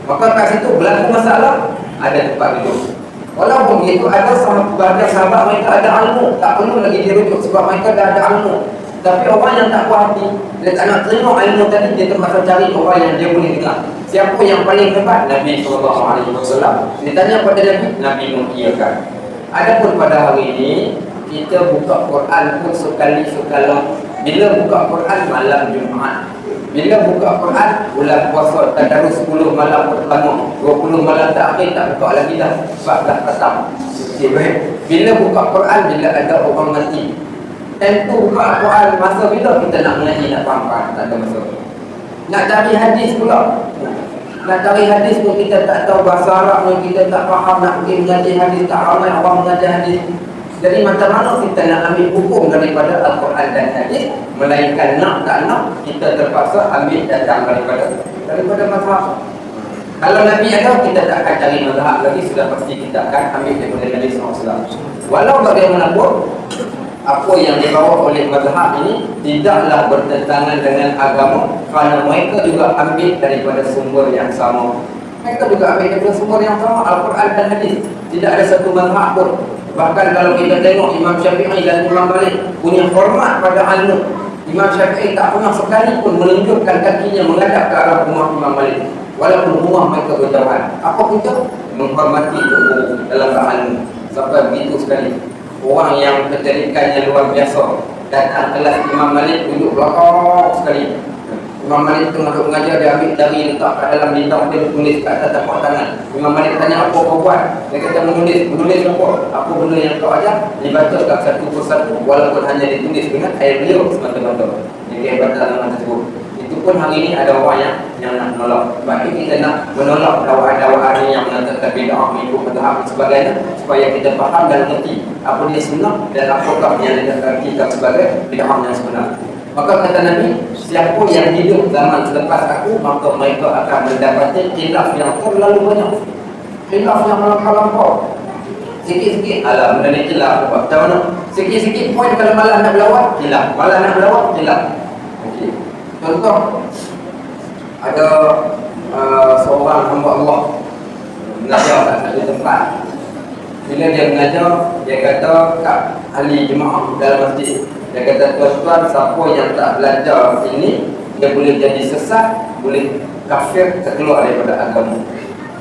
Maka kat situ berlaku masalah, ada tempat duduk. Walaupun begitu, ada sahabat mereka ada ilmu, tak perlu lagi dirujuk sebab mereka dah ada ilmu. Tapi orang yang tak puas hati, dia tak nak terima ilmu tadi, dia terpaksa cari orang yang dia boleh dengar. Siapa yang paling hebat? Nabi SAW. Ditanya pada Nabi, Nabi mengiyakan. Adapun pada hari ini, kita buka Quran pun sekali-sekala. Bila buka Quran malam Jumaat, bila buka Quran bulan puasa, tadarus 10 malam pertama, 20 malam terakhir tak buka lagi dah, sebab dah khatam. Bila buka Quran, bila ada orang mati. Tentu buka Quran masa bila kita nak mengaji, nak faham, tak ada masa. Nak cari hadis pula. Nak cari hadis pun kita tak tahu bahasa Arab pun kita tak faham. Nak pergi mengaji hadis, tak ramai orang mengaji hadis. Jadi macam mana kita nak ambil hukum daripada Al-Quran dan hadis, melainkan nak tak nak, kita terpaksa ambil datang daripada mazhab. Kalau Nabi ada, kita tak akan cari mazhab lagi, sudah pasti kita akan ambil daripada Nabi SAW. Walau bagaimanapun, apa yang dibawa oleh mazhab ini tidaklah bertentangan dengan agama, kerana mereka juga ambil daripada sumber yang sama. Mereka juga ambil daripada sumber yang sama, Al-Quran dan hadis. Tidak ada satu mazhab pun. Bahkan kalau kita tengok Imam Syafi'i dan Imam Malik punya hormat pada ilmu, Imam Syafi'i tak pernah sekali pun menunjukkan kakinya menghadap ke arah rumah Imam Malik, walaupun rumah mereka berjauhan. Apa kita? Menghormati guru dalam ilmu. Sampai begitu sekali. orang yang kecerdikannya luar biasa datang kelas Imam Malik, duduk belakang sekali. Imam Malik tengah duduk mengajar, dia ambil jari letak kat dalam bintang, dia tulis kat atas tapak tangan. Imam Malik tanya, apa kau buat? Dia kata, menulis apa? Apa benda yang kau ajar? Dibaca kat satu persatu, walaupun hanya ditulis dengan air beliau semata-mata. Jadi hebat dalam tersebut. Itu pun hari ini ada orang yang nak menolak. Sebab itu kita nak menolak dakwah-dakwah yang mengatakan bid'ah, mengikut mazhab dan sebagainya, supaya kita faham dan mengerti apa dia sebenar dan apakah yang kita sebagai bid'ah yang sebenar. Maka kata Nabi, siapa yang hidup zaman selepas aku, maka mereka akan mendapati khilaf yang terlalu banyak, khilaf yang melampau-lampau. Sikit-sikit, alah benda ni khilaf. Macam mana? Sikit-sikit poin kalau malah nak berlawan, khilaf. Malah nak berlawan, khilaf. Okay. Contoh, ada seorang hamba Allah mengajar kat satu tempat. Bila dia mengajar, dia kata kat ahli jemaah dalam masjid, dia kata, tuan-tuan, siapa yang tak belajar ini, dia boleh jadi sesat, boleh kafir, terkeluar daripada agama.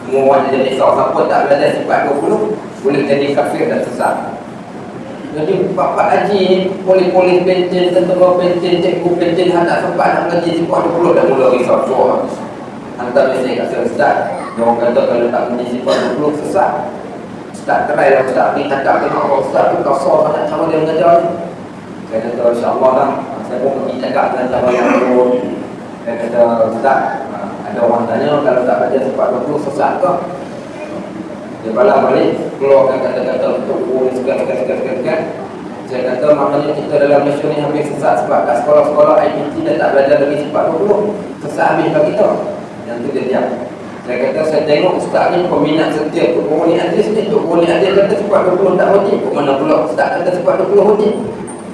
Semua orang jadi risau. Siapa tak belajar sifat 20, boleh jadi kafir dan sesat. Jadi bapak haji ni, polis-polis pencen, tentera pencen, cikgu pencen, tak sempat nak mengaji sifat 20, dah mula risau. So, hantar mesej kat saya, Ustaz, dia orang kata kalau tak mengaji sifat 20, sesat. Ustaz, try lah Ustaz, pergi cakap dengan orang, Ustaz tu kasar sangat cara dia mengajar ni. Saya kata, insyaAllah lah, saya pun pergi cakap dengan cara yang turun. Saya kata, Ustaz, ada orang tanya kalau tak baca sifat 20 sesat ke? Dia balik, keluarkan kata-kata untuk segan. Saya kata, maknanya kita dalam Malaysia ni hampir sesat sebab kat sekolah-sekolah IPT dah tak belajar lagi sifat 20. Sesat habis bagi kita. Yang tu dia diam. Saya kata, saya tengok Ustaz ni peminat setia untuk Qurani Hadis ni. Untuk Qurani Hadis kata sifat 20 tak wajib. Ke mana pula Ustaz kata sifat 20 wajib?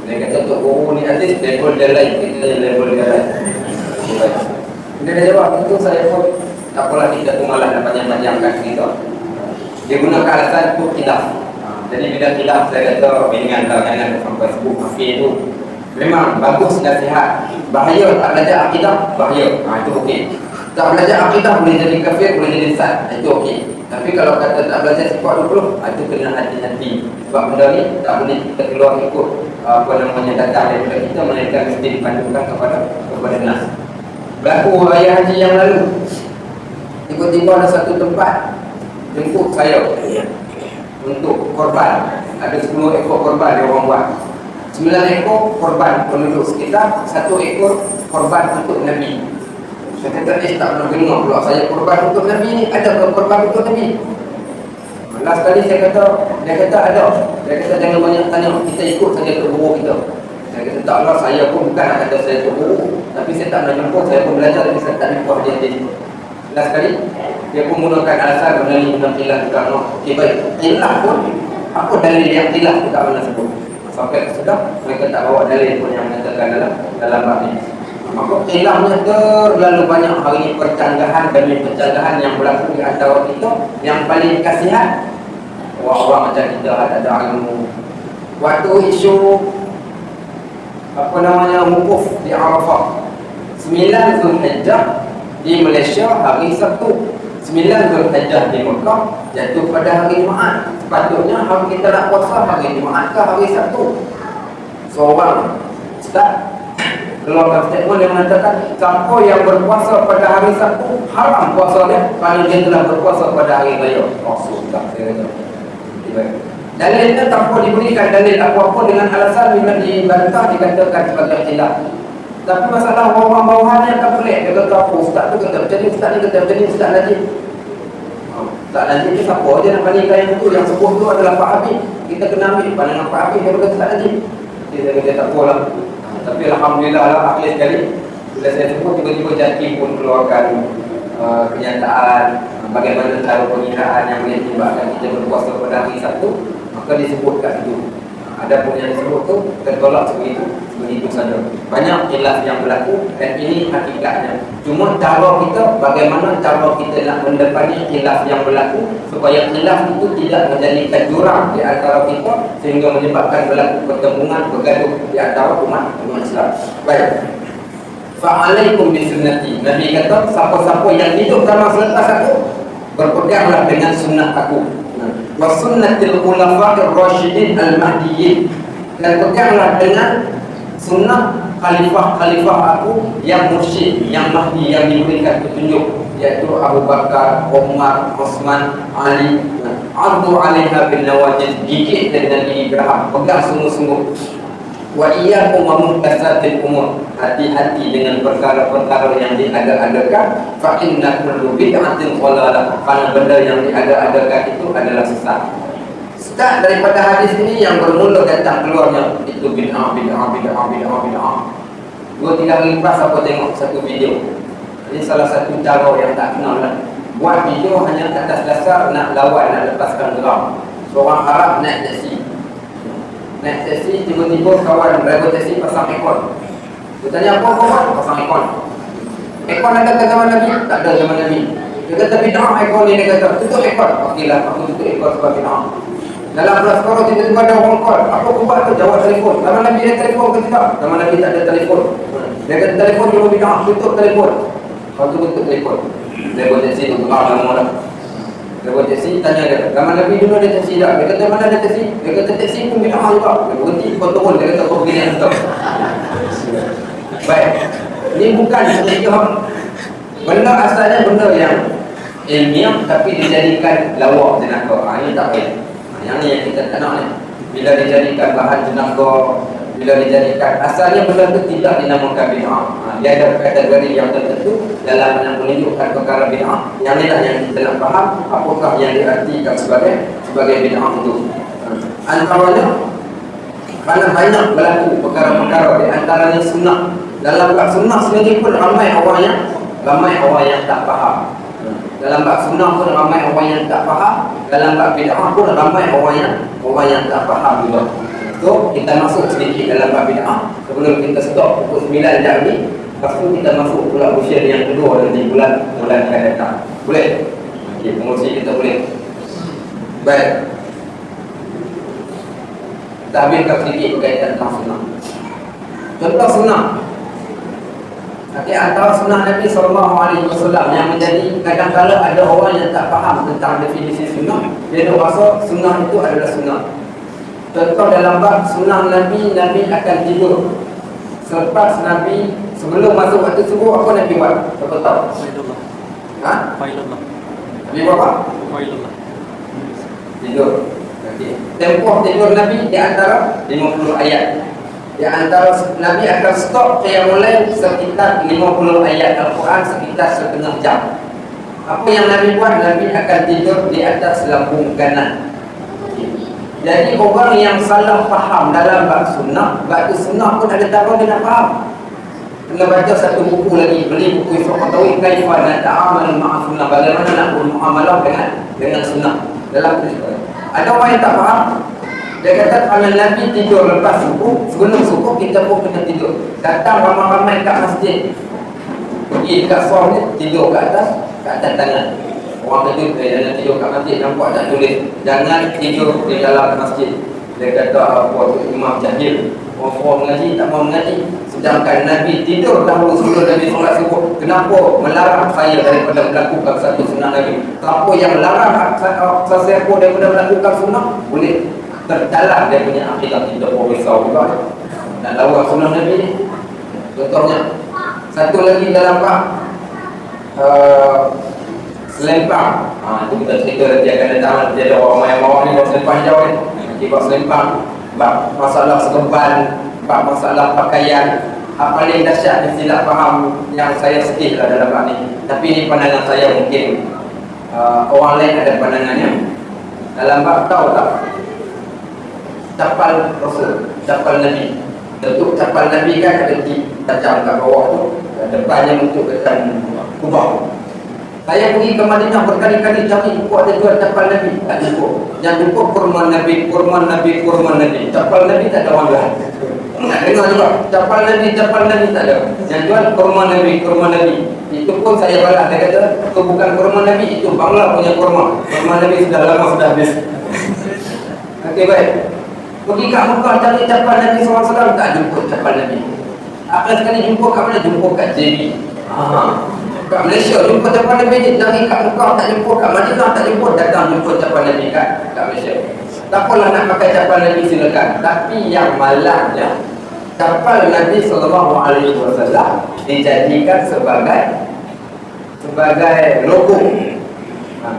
Dia kata untuk Qurani Hadis level dia lain, kita level dia lain. Dia dah jawab, itu saya pun tak apalah, kita tu malah nak panjang-panjangkan kita. Dia gunakan alasan itu khilaf. Jadi bila khilaf, saya kata bimbingan jangan sampai Facebook kafir tu memang bagus nasihat. Bahaya tak belajar akidah, bahaya. Itu okey. Tak belajar akidah boleh jadi kafir, boleh jadi sesat. Itu okey. Tapi kalau kata tak belajar sifat 20, itu kena hati-hati. Sebab benda ni tak boleh kita keluar ikut data daripada kita, melainkan mesti dipandukan kepada nas. Berlaku raya haji yang lalu, tiba-tiba ada satu tempat jemput saya untuk korban. Ada 10 ekor korban dia orang buat. 9 ekor korban penduduk sekitar, 1 ekor korban untuk Nabi. Saya kata, tak pernah dengar pula saya korban untuk Nabi ni. Ada ke korban untuk Nabi? Last kali saya kata, dia kata ada. Dia kata jangan banyak tanya, kita ikut saja ke guru kita. Saya kata taklah, saya pun bukan nak kata saya ke guru, tapi saya tak nak jumpa, saya pun belajar tapi saya tak jumpa dia. Last kali dia pun menggunakan alasan benda ni guna khilaf juga. Okey baik, khilaf pun apa dalil yang khilaf tu tak pernah sebut. Sampai sudah mereka tak bawa dalil pun yang mengatakan dalam bab ni. Maka khilafnya terlalu banyak hari ini, percanggahan demi percanggahan yang berlaku di antara kita. Yang paling kasihan orang-orang macam kita tak ada ilmu. Waktu isu wukuf di Arafah 9 Zulhijjah di Malaysia hari Sabtu, 9 Zulhijjah di Mekah jatuh pada hari Jumaat. Sepatutnya hari kita nak puasa hari Jumaat ke hari Sabtu. Seorang Ustaz keluarkan statement yang mengatakan siapa yang berpuasa pada hari Sabtu haram puasa dia kerana dia telah berpuasa pada hari raya. Sudah saya kata. Dalilnya tanpa diberikan dalil apa-apa dengan alasan bila dibantah dikatakan sebagai khilaf. Tapi masalah orang bawahannya akan pelik. Dia kata apa? Ustaz tu kata macam ni, Ustaz ni kata macam ni, Ustaz Najib. Ustaz Najib ni siapa dia nak bandingkan yang tu? Yang sebut tu adalah Pak Habib. Kita kena ambil pandangan Pak Habib daripada Ustaz Najib. Dia kata tak apalah. Tapi Alhamdulillah lah, akhir sekali bila saya sebut, tiba-tiba Jati pun keluarkan kenyataan bagaimana cara pengiraan yang boleh menyebabkan kita berpuasa pada hari Sabtu. Maka disebutkan itu. Ada pun yang disebut tu tertolak begitu saja. Banyak khilaf yang berlaku dan ini hakikatnya. Cuma cara kita, bagaimana cara kita nak mendepani khilaf yang berlaku supaya khilaf itu tidak menjadikan jurang di antara kita sehingga menyebabkan berlaku pertembungan, bergaduh di antara umat Islam. Baik. Fa'alaikum bisunnati. Nabi kata siapa-siapa yang hidup zaman selepas aku, berpeganglah dengan sunnah aku wa sunnatil khulafa'ir rasyidin al-mahdiyyin, dan peganglah dengan sunnah khalifah-khalifah aku yang mursyid, yang mahdi, yang diberikan petunjuk, yaitu Abu Bakar, Umar, Utsman, Ali. Addu 'alaiha bin nawajid, gigit dengan gigi geraham, pegang sungguh-sungguh. Wa iyyakum wa muhdatsatil umur, hati-hati dengan perkara-perkara yang diada-adakan. Fa inna kullu bid'atin dhalalah, karena benda yang diada-adakan itu adalah sesat. Start daripada hadis ini yang bermula datang keluarnya itu bid'ah. Dua tiga hari lepas apa tengok satu video. Ini salah satu cara yang tak kenal lah. Buat video hanya atas dasar nak lawan, nak lepaskan geram. Seorang Arab naik taksi. Tiba-tiba kawan driver taksi pasang aircon. Dia tanya, apa kawan? Pasang aircon. Aircon ada kat zaman Nabi? Tak ada zaman Nabi. Dia kata bid'ah aircon ni, dia kata tutup aircon. Okeylah, aku tutup aircon sebab bid'ah. Dalam berasal tiba-tiba ada orang call. Apa kau buat tu? Jawab telefon. Zaman Nabi ada telefon ke tidak? Zaman Nabi tak ada telefon. Dia kata telefon dulu bid'ah, tutup telefon. Kau tutup telefon. Driver taksi tu tukar nama orang. Driver taksi tanya dia, zaman Nabi dulu ada taksi tak? Dia kata mana ada taksi? Dia kata taksi pun bid'ah juga. Dia berhenti, kau turun. Dia kata kau begini yang betul. Baik, ini bukan sesuatu. Benda asalnya benda yang ilmiah tapi dijadikan lawak jenaka. Ini tak baik. Yang ni yang kita tak nak ni. Bila dijadikan bahan jenaka, bila dijadikan, asalnya benda itu tidak dinamakan bid'ah. Dia ada kategori yang tertentu dalam menunjukkan perkara bid'ah. Yang ni lah yang kita nak faham apakah yang diartikan sebagai bid'ah itu. Antaranya kerana banyak berlaku perkara-perkara di antaranya sunnah. Dalam bab sunnah sendiri pun ramai orang yang tak faham. Dalam bab sunnah pun ramai orang yang tak faham. Dalam bab bid'ah pun ramai orang yang tak faham juga. So, kita masuk sedikit dalam bab bid'ah sebelum kita stop pukul 9 jam ni. Lepas tu kita masuk pula usia yang kedua nanti bulan akan datang. Boleh? Okey, pengurusi kita boleh. Baik. Kita ambilkan sedikit berkaitan tentang sunnah. Contoh sunnah. Antara sunnah Nabi SAW yang menjadi kadang-kadang ada orang yang tak faham tentang definisi sunnah. Dia rasa sunnah itu adalah sunnah. Contoh dalam bab sunnah Nabi akan tidur. Selepas Nabi, sebelum masuk waktu subuh, apa Nabi buat? Apa tahu? Nabi buat apa? Tidur. Tempoh tidur Nabi di antara 50 ayat. Di antara Nabi akan stop qiyamul lail sekitar 50 ayat Al-Quran, sekitar setengah jam. Apa yang Nabi buat? Nabi akan tidur di atas lambung kanan. Jadi orang yang salah faham dalam bab sunnah pun ada cara dia nak faham. Kena baca satu buku lagi, beli buku Fiqh Kaifa Nata'amal Ma'a Sunnah, bagaimana nak bermuamalah dengan sunnah. Dalam ada orang yang tak faham. Dia kata kalau Nabi tidur lepas subuh, sebelum subuh kita pun kena tidur. Datang ramai-ramai kat masjid, pergi kat soh ni, tidur kat atas tangan. Orang kata jangan tidur kat masjid, nampak tak tulis jangan tidur di dalam masjid. Dia kata apa tu imam jahil, orang mengaji tak mau mengaji. Sedangkan Nabi tidur dahulu sebelum Nabi solat subuh. Kenapa melarang saya daripada melakukan satu sunnah Nabi? Siapa yang melarang saya pun daripada melakukan sunnah, boleh terdalam dia punya akidah. Kita pun risau juga nak lawan sunnah Nabi ni. Contohnya satu lagi dalam bab selempang. Itu kita cerita nanti akan datang. Nanti ada orang main bawah ni bawa selempang hijau ni. Nanti bawa selempang. Bab masalah serban, bab masalah pakaian. Apa paling dahsyat mesti tak faham yang saya sedih lah dalam bab ni. Tapi ni pandangan saya, mungkin orang lain ada pandangannya. Dalam bab tahu tak capal Rasul, capal Nabi. Bentuk capal Nabi kan ada tajam kat bawah tu, depannya untuk kesan kubah. Saya pergi ke Madinah berkali-kali cari buku ada jual capal Nabi, tak jumpa. Yang jumpa kurma Nabi. Capal Nabi tak ada orang jual. Nak dengar juga, capal Nabi tak ada. Yang jual kurma Nabi. Itu pun saya balas, dia kata itu bukan kurma Nabi, itu Bangla punya kurma. Kurma Nabi sudah lama sudah habis. Okey, baik. Pergi kat Mekah cari capal Nabi SAW, tak jumpa capal Nabi. Akhir sekali jumpa kat mana? Jumpa kat JB. Kat Malaysia jumpa depan Nabi ni, lagi kat Mekah tak jumpa, kat Madinah tak jumpa, datang jumpa depan Nabi kat Malaysia. Tak apalah nak pakai kapal Nabi silakan. Tapi yang malangnya, kapal Nabi SAW dijadikan sebagai logo.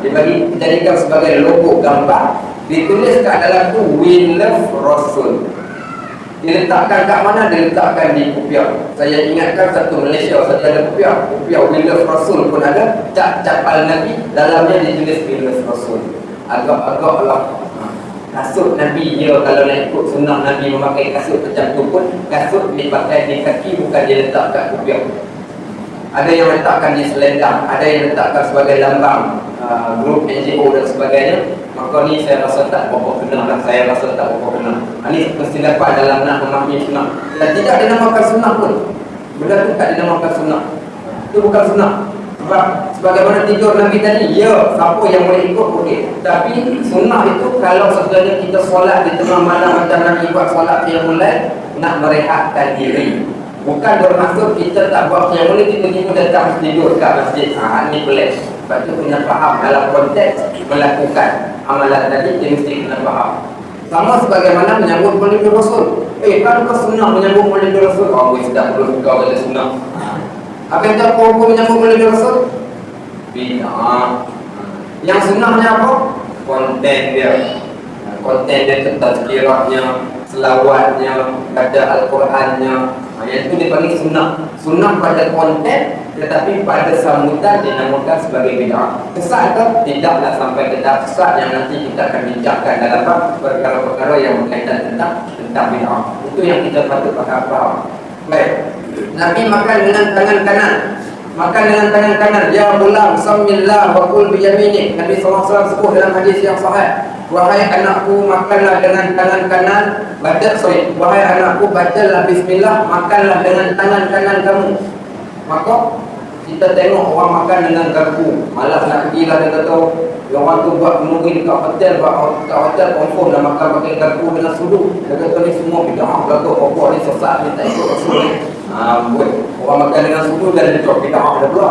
Dijadikan sebagai logo gambar. Ditulis kat dalam tu We Love Rasul. Diletakkan kat mana? Diletakkan di kopiah. Saya ingatkan satu Malaysia saja ada kopiah. Kopiah We Love Rasul pun ada. Kapal Nabi dalamnya ditulis We Love Rasul. Agak-agak lah. Kasut Nabi dia kalau nak ikut sunnah Nabi memakai kasut macam tu pun, kasut dipakai di kaki, bukan dia letak kat kopiah. Ada yang letakkan di selendang, ada yang letakkan sebagai lambang grup NGO dan sebagainya. Maka ni saya rasa tak berapa kena lah. Saya rasa tak berapa kena. Ini mesti dapat dalam nak memahami sunnah. Dan tidak dinamakan sunnah pun. Benda tu tak dinamakan sunnah. Itu bukan sunnah. Sebab sebagaimana tidur Nabi tadi, ya, siapa yang boleh ikut okey. Tapi sunnah itu kalau sekiranya kita solat di tengah malam macam Nabi buat solat qiyamul lail, nak merehatkan diri. Bukan bermaksud kita tak buat qiyamul lail tiba-tiba datang tidur kat masjid. Ini boleh. Sebab itu kena faham dalam konteks melakukan amalan tadi, dia mesti kena faham. Sama sebagaimana menyambut Maulid Rasul. Kan kau sunnah menyambut Maulid Rasul? Oh, sudah perlu kau kata sunnah. Apa yang tak hukum menyambut Maulid Rasul? Bid'ah. Yang sunnahnya apa? Konten dia. Konten dia tentang tazkirahnya, selawatnya, baca Al-Qurannya. Yang itu dipanggil sunnah. Sunnah pada konten, tetapi pada sambutan dinamakan sebagai bid'ah. Kesat ke? Tidaklah sampai ke tahap kesat yang nanti kita akan bincangkan dalam perkara-perkara yang berkaitan tentang bid'ah. Itu yang kita patut faham. Baik. Nabi makan dengan tangan kanan. Makan dengan tangan kanan. Ya gulam, samillah wa kul biyaminik. Nabi SAW sebut dalam hadis yang sahih. Wahai anakku, makanlah dengan tangan kanan. Wahai anakku, bacalah bismillah, makanlah dengan tangan kanan kamu. Maka kita tengok orang makan dengan garpu. Malas nak pergi lah, dia kata orang tu buat menunggu dekat hotel, kat hotel confirm dah makan pakai garpu dengan sudu. Dia kata ni semua bid'ah, kata apa ni sesat, ni tak ikut Rasul ni. Orang makan dengan sudu dan dia cakap bid'ah dah pula.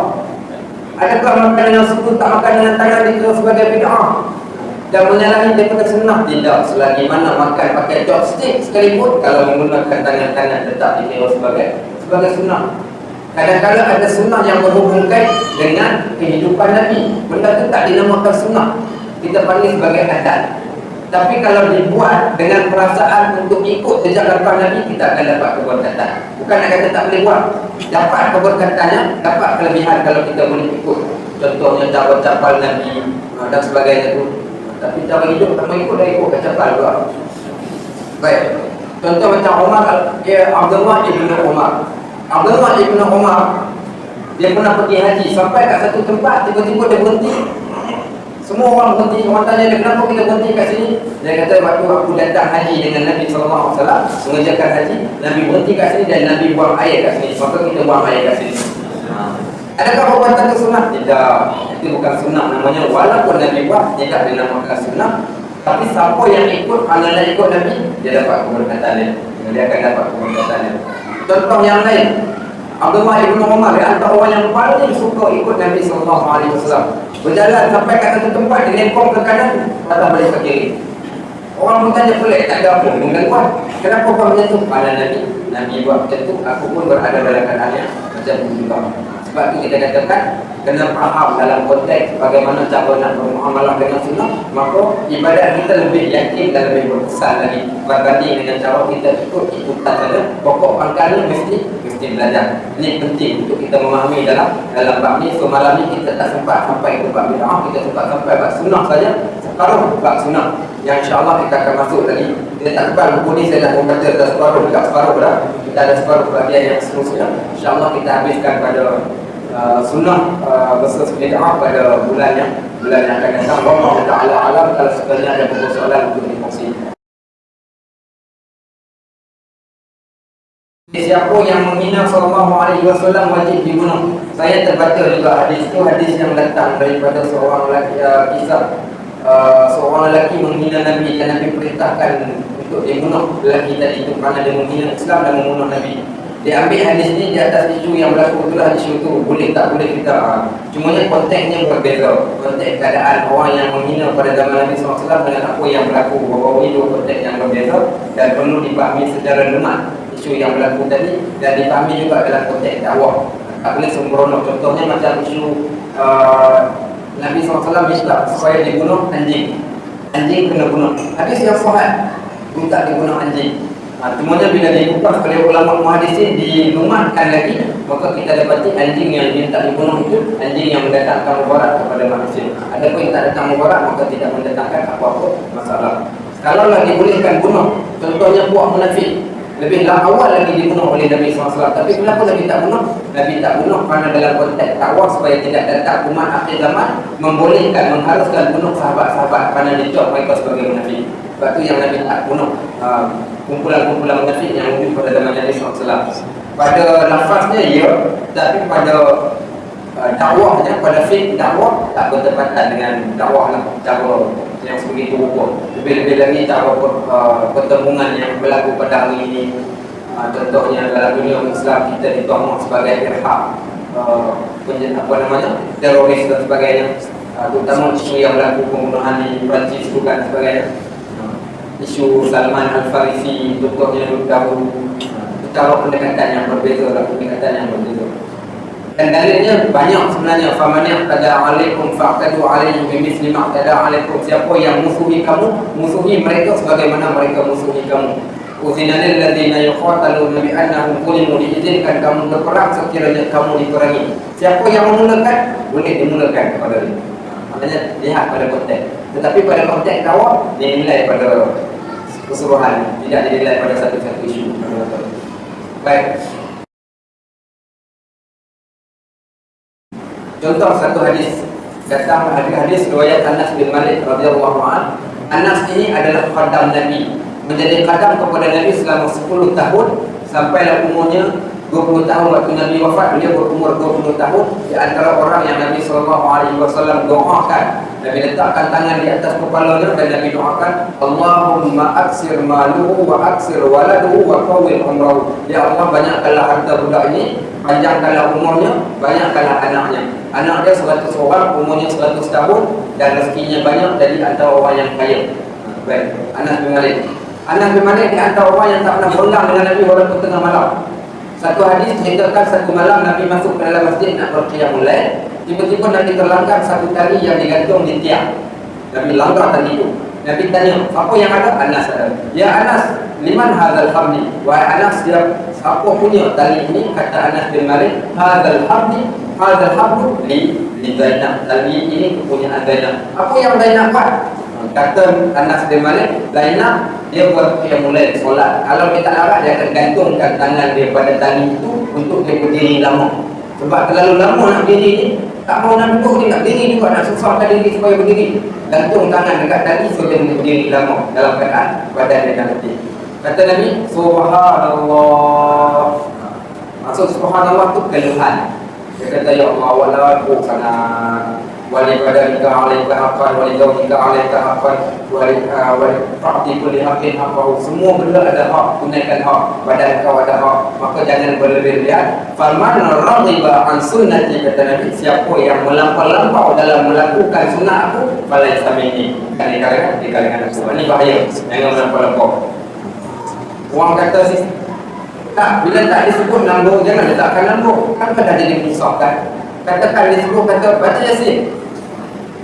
Adakah makan dengan sudu tak makan dengan tangan dikira sebagai bid'ah? Dan menyalahi daripada sunnah? Tidak. Selagi mana makan pakai chopstick sekalipun, kalau menggunakan tangan-tangan tetap dikira sebagai sunnah. Kadang-kadang ada sunnah yang berhubungkan dengan kehidupan Nabi. Benda itu tak dinamakan sunnah. Kita panggil sebagai adat. Tapi kalau dibuat dengan perasaan untuk ikut jejak langkah Nabi, kita akan dapat keberkatan. Bukan nak kata tak boleh buat. Dapat keberkatannya, dapat kelebihan kalau kita boleh ikut. Contohnya cara capal Nabi dan sebagainya itu. Tapi cara hidup tak mengikut, dah ikut capal juga. Baik. Contoh macam Abdullah ibn Umar. Abdullah ibn Umar, dia pernah pergi haji. Sampai kat satu tempat, tiba-tiba dia berhenti. Semua orang berhenti. Orang tanya dia, kenapa kita berhenti kat sini? Dia kata, waktu aku datang haji dengan Nabi SAW, mengerjakan haji, Nabi berhenti kat sini dan Nabi buang air kat sini. Maka kita buang air kat sini. Adakah perbuatan itu sunnah? Tidak. Itu bukan sunnah namanya. Walaupun Nabi buat, tidak dinamakan sunnah. Tapi siapa yang ikut, amalan ikut Nabi, dia dapat keberkatannya. Dia akan dapat keberkatannya. Contoh yang lain, Abdullah ibn Umar, dia antara orang yang paling suka ikut Nabi SAW. Berjalan sampai kat satu tempat, dia lempong ke kanan, patah balik ke kiri. Orang pun tanya pelik, tak ada apa menggangguan. Kenapa kau macam tu? Pada Nabi buat macam tu, aku pun berada dalam keadaan yang macam tu juga. Sebab itu kita katakan, kena faham dalam konteks bagaimana cara nak bermuamalah dengan sunnah. Maka ibadat kita lebih yakin dan lebih berkesan lagi berbanding dengan cara kita ikut-ikutan saja. Pokok pangkalnya mesti belajar. Ini penting untuk kita memahami dalam bab ni. So malam ni kita tak sempat sampai ke bab bid'ah, kita sempat sampai bab sunnah saja. Separuh bab sunnah yang insya-Allah kita akan masuk lagi. Kita tak sempat buku ni, saya dah membaca dah separuh dah. Kita ada separuh bahagian yang seterusnya. Insya-Allah kita habiskan pada sunnah versus bid'ah pada bulan yang akan datang. Wallahu ta'ala alam. Kalau sekiranya ada persoalan untuk dikongsi. Siapa yang menghina sallallahu alaihi wasallam wajib dibunuh. Saya terbaca juga hadis itu, hadis yang datang daripada seorang lelaki, kisah seorang lelaki menghina Nabi dan Nabi perintahkan untuk dibunuh lelaki tadi itu kerana dia menghina Islam dan membunuh Nabi. Dia ambil hadis ni di atas isu yang berlaku, itulah isu tu boleh tak boleh kita. Cumanya konteksnya berbeza. Konteks keadaan orang yang menghina pada zaman Nabi SAW dengan apa yang berlaku bahawa itu konteks yang berbeza dan perlu dipahami secara lunak isu yang berlaku tadi dan dipahami juga dalam konteks dakwah. Tak boleh sembrono. Contohnya macam isu Nabi SAW Islam supaya dibunuh anjing. Anjing kena bunuh. Hadis yang sahih minta dibunuh anjing. Cumanya bila dikupas oleh ulama muhadisin dilumatkan lagi, maka kita dapati anjing yang minta dibunuh itu anjing yang mendatangkan mudarat kepada manusia. Adapun yang tak datang mudarat maka tidak mendatangkan apa-apa masalah. Kalaulah dibolehkan bunuh, contohnya puak munafik, lebih awal lagi dibunuh oleh Nabi SAW. Tapi kenapa Nabi tak bunuh? Nabi tak bunuh kerana dalam konteks dakwah supaya tidak datang umat akhir zaman membolehkan, mengharuskan bunuh sahabat-sahabat kerana dicop mereka sebagai munafik. Sebab tu yang Nabi tak bunuh kumpulan-kumpulan munafik yang wujud pada zaman Nabi SAW. Pada lafaznya ya, tapi pada dakwahnya, pada fiqh dakwah tak bertepatan dengan dakwah lah, cara yang sebegitu rupa. Lebih-lebih lagi cara pertemuan yang berlaku pada hari ini. Contohnya dalam dunia Islam kita dituahkan sebagai irhab, teroris dan sebagainya. Terutama isu yang berlaku pembunuhan di Perancis dan sebagainya. Isu Salman Al-Farisi contohnya dahulu, cara pendekatan yang berbeza, pendekatan yang berbeza. Dan dalilnya banyak sebenarnya. Faman yaqtada 'alaikum fa'tadu 'alaihi bimithli ma qada 'alaikum. Siapa yang musuhi kamu, musuhi mereka sebagaimana mereka musuhi kamu. Uzina lil ladzina yuqataluna bi annahum zulimu, diizinkan kamu berperang sekiranya kamu diperangi. Siapa yang memulakan, boleh dimulakan kepada dia. Maknanya lihat pada konteks. Tetapi pada konteks dakwah dinilai pada keseluruhan, tidak dinilai pada satu-satu isu. Baik. Contoh satu hadis, datang hadis riwayat Anas bin Malik radhiyallahu anhu. Anas ini adalah khadam Nabi, menjadi khadam kepada Nabi selama 10 tahun sampailah umurnya 20 tahun waktu Nabi wafat. Beliau berumur 20 tahun. Di antara orang yang Nabi SAW doakan, Nabi letakkan tangan di atas kepalanya dan Nabi doakan, Allahumma aksir maluhu wa aksir waladuhu wa qawil umrahu. Ya Allah, banyakkanlah harta budak ini, panjangkanlah umurnya, banyakkanlah anaknya. Anak dia 100 orang, umurnya 100 tahun dan rezekinya banyak, jadi antara orang yang kaya. Baik, Anas bin Malik. Anas bin Malik di antara orang yang tak pernah berulang dengan Nabi walaupun tengah malam. Satu hadis ceritakan satu malam Nabi masuk ke dalam masjid nak berqiyamul lail. Tiba-tiba Nabi terlanggar satu tali yang digantung di tiang. Nabi langgar tali itu. Nabi tanya, apa yang ada? Anas ada. Ya Anas, liman hadzal hamdi? Wahai Anas, siapa punya tali ini? Kata Anas bin Malik, hadzal hamdi, hadzal hamdu li Zainab. Tali ini kepunyaan Zainab. Apa yang Zainab buat? Kata Anas bin Malik, Zainab dia buat qiyamul lail, solat. Kalau dia tak larat, dia akan gantungkan tangan dia pada tali itu untuk dia berdiri lama. Sebab terlalu lama nak berdiri ni, tak mau nak duduk, dia nak berdiri juga, nak susahkan diri supaya berdiri. Gantung tangan dekat tali supaya dia berdiri lama dalam keadaan badan dia dah letih. Kata Nabi, Subhanallah. Maksud Subhanallah tu keluhan. Dia kata, Ya Allah, wala sana walibadalika alaika haqqan walidawika alaika haqqan walifa'ti kulli haqqin haqqahu. Semua benda ada hak, tunaikan hak. Badan kau ada hak, maka jangan berlebihan. Faman raghiba an sunnati, kata Nabi, siapa yang melampau-lampau dalam melakukan sunnah aku, falaysa minni, di kalangan aku. Ini bahaya, jangan melampau-lampau. Orang kata sih, tak, bila tak disebut lambung, jangan letakkan lambung. Kan dah jadi menyusahkan. Katakan disebut, kata baca Yasin.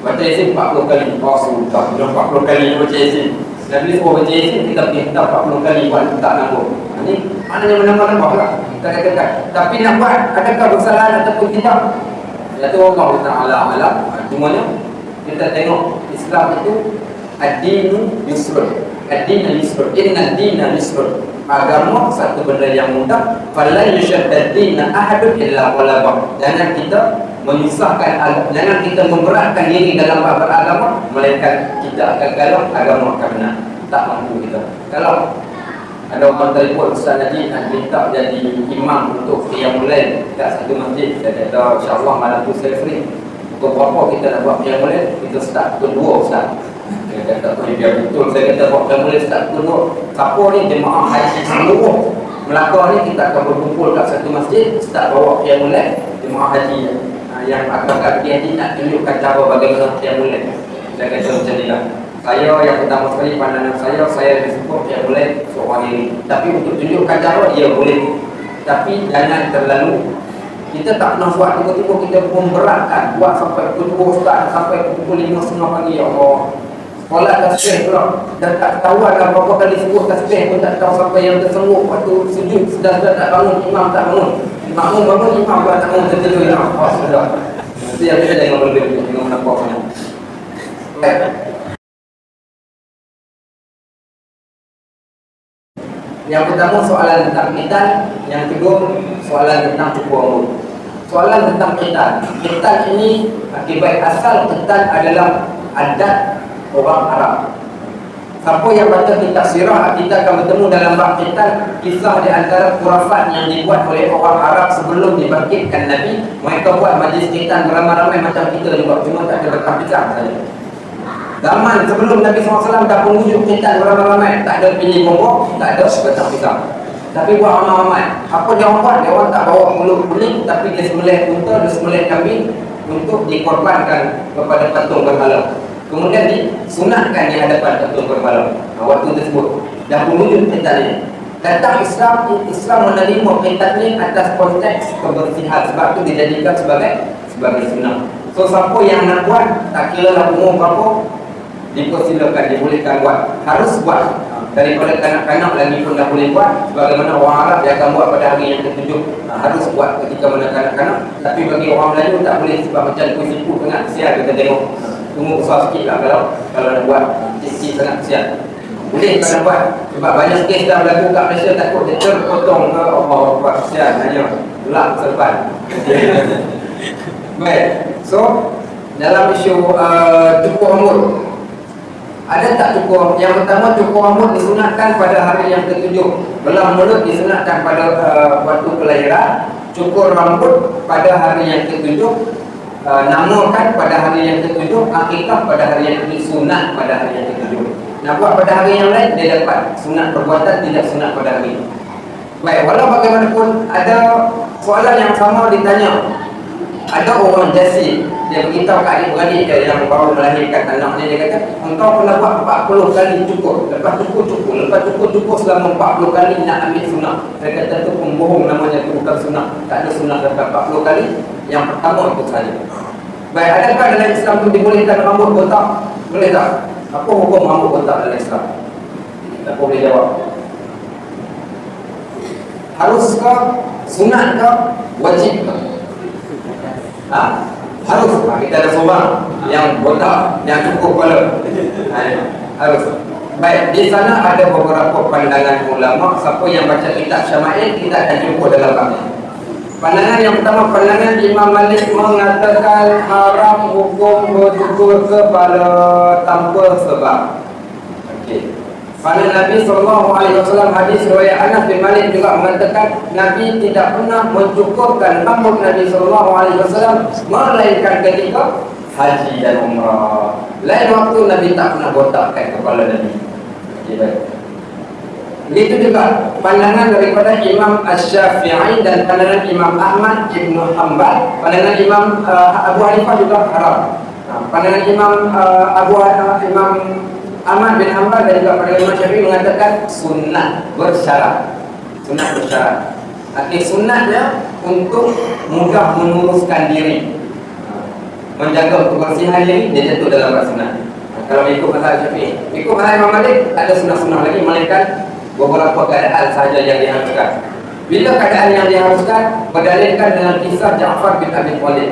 Baca Yasin 40 kali. Oh sudah, 40 kali baca Yasin. Nabi suruh baca Yasin, kita pergi 40 kali buat tak lambung. Ini maknanya menambah-nambah lah. Kita katakan. Tapi nak buat, adakah kesalahan ataupun tidak? Iaitu Allah Ta'ala alam. Cumanya kita tengok Islam itu ad-dinu yusrun. Ad-dinu yusrun. Inna ad-dina yusrun. Agama satu benda yang mudah. Fala yushaddad dina ahadun illa ghalabah. Jangan kita menyusahkan agama, jangan kita memberatkan diri dalam bab beragama, melainkan kita akan galau, agama akan menang. Tak mampu kita. Kalau ada orang telefon, Ustaz Najib nak minta jadi imam untuk qiyamul lail dekat satu masjid, saya kata insya-Allah malam tu saya free. Pukul berapa kita nak buat qiyamul lail? Kita start pukul 2 Ustaz. Dia kata, biar betul. Saya kata, buat mulai start dulu. Siapa ni jemaah haji seluruh Melaka ni kita akan berkumpul kat satu masjid, start bawa qiyamul lail jemaah haji. Yang akan haji nak tunjukkan cara bagaimana qiyamul lail. Saya kata macam ni lah. Saya yang pertama sekali pandangan saya lebih suka qiyamul lail seorang diri. Tapi untuk tunjukkan cara dia boleh. Tapi jangan terlalu kita tak pernah buat tiba-tiba kita memberatkan buat sampai pukul 2 start sampai pukul 5.30 pagi. Ya Allah, solat tasbih pula dan tak ketahuan berapa kali sebut tasbih pun tak tahu sampai yang tersenggup waktu sujud sudah tak bangun, imam tak bangun, makmum bangun, imam pula tak bangun, tertidur. Ya Allah, sudah itu yang kita jangan berlebih, jangan menampak kamu. Yang pertama soalan tentang qital, yang kedua soalan tentang cukup umur. Soalan tentang qital ini akibat asal qital adalah adat orang Arab. Siapa yang baca kitab sirah, kita akan bertemu dalam bab qital kisah di antara khurafat yang dibuat oleh orang Arab sebelum dibangkitkan Nabi. Mereka buat majlis qital beramai-ramai macam kita juga, cuma tak ada rekam-rekam saja. Zaman sebelum Nabi SAW dah pengujuk qital beramai-ramai, tak ada pilih kelompok, tak ada rekam-rekam. Tapi buat ramai-ramai. Apa dia orang buat? Dia orang tak bawa mulut kuning, tapi dia sembelih unta, dia sembelih kambing untuk dikorbankan kepada patung berhala. Kemudian disunatkan di hadapan patung berhala. Waktu tersebut dah pengujuk qital ini. Datang Islam menerima qital ini atas konteks kebersihan, sebab itu dijadikan sebagai sunnah. So siapa yang nak buat, tak kira lah umur berapa, dipersilakan, dibolehkan buat. Harus buat. Daripada kanak-kanak lagi pun dah boleh buat. Sebagaimana orang Arab dia akan buat pada hari yang ke-7. Harus buat ketika mana kanak-kanak. Tapi bagi orang Melayu tak boleh, sebab macam kuis-kuis sangat kesian kita tengok. Tunggu besar sikit lah kalau nak buat. Sikit sangat kesian. Boleh kalau buat. Sebab banyak kes dah berlaku kat Malaysia, takut dia terpotong ke Allah buat kesian. Hanya gelap serban. Baik. So dalam isu cukup umur, ada tak cukur? Yang pertama, cukur rambut disunatkan pada hari yang ke-7. Belah mulut disunatkan pada waktu kelahiran. Cukur rambut pada hari yang ke-7. Namakan pada hari yang ke-7. Akikah pada hari yang ke-7. Sunat pada hari yang ke-7. Nak buat pada hari yang lain, dia dapat sunat perbuatan, tidak sunat pada hari. Baik, walau bagaimanapun ada soalan yang sama ditanya. Ada orang jasi, dia beritahu kat adik-beradik dia yang baru melahirkan anaknya, dia kata, engkau pernah buat 40 kali cukur. Lepas cukur, lepas cukur selama 40 kali nak ambil sunnah. Dia kata tu pembohong, namanya tu bukan sunnah. Tak ada sunnah lepas 40 kali. Yang pertama itu saja. Baik, adakah dalam Islam tu dibolehkan rambut botak? Boleh tak? Apa hukum rambut botak dalam Islam? Tak boleh jawab. Haruskah? Sunatkah? Wajibkah? Harus. Kita ada seorang yang botak, yang cukup kepala. Harus. Baik, di sana ada beberapa pandangan ulama. Siapa yang baca kitab Syama'il, kita akan jumpa dalam bab ini. Pandangan yang pertama, pandangan Imam Malik mengatakan haram hukum bercukur kepala tanpa sebab. Okey. Pada Nabi SAW, hadis riwayat Anas bin Malik juga mengatakan Nabi tidak pernah mencukurkan rambut Nabi SAW melainkan ketika haji dan umrah. Lain waktu Nabi tak pernah botakkan kepala Nabi. Okay, baik. Begitu juga pandangan daripada Imam Asy-Syafi'i dan pandangan Imam Ahmad Ibn Hanbal. Pandangan Imam Abu Hanifah juga haram. Pandangan Imam Imam Ahmad bin Hanbal dan juga pada Imam Syafi'i mengatakan sunnah bersyarat. Sunnah bersyarat. Sunnahnya untuk mudah menguruskan diri, menjaga kebersihan diri, dia jatuh dalam bab sunnah. Kalau ikut mazhab Syafi'i, ikut mazhab Imam Malik, tak ada sunnah-sunnah lagi, melainkan beberapa keadaan sahaja yang diharuskan. Bila keadaan yang diharuskan berdalilkan dengan kisah Ja'far bin Abi Thalib.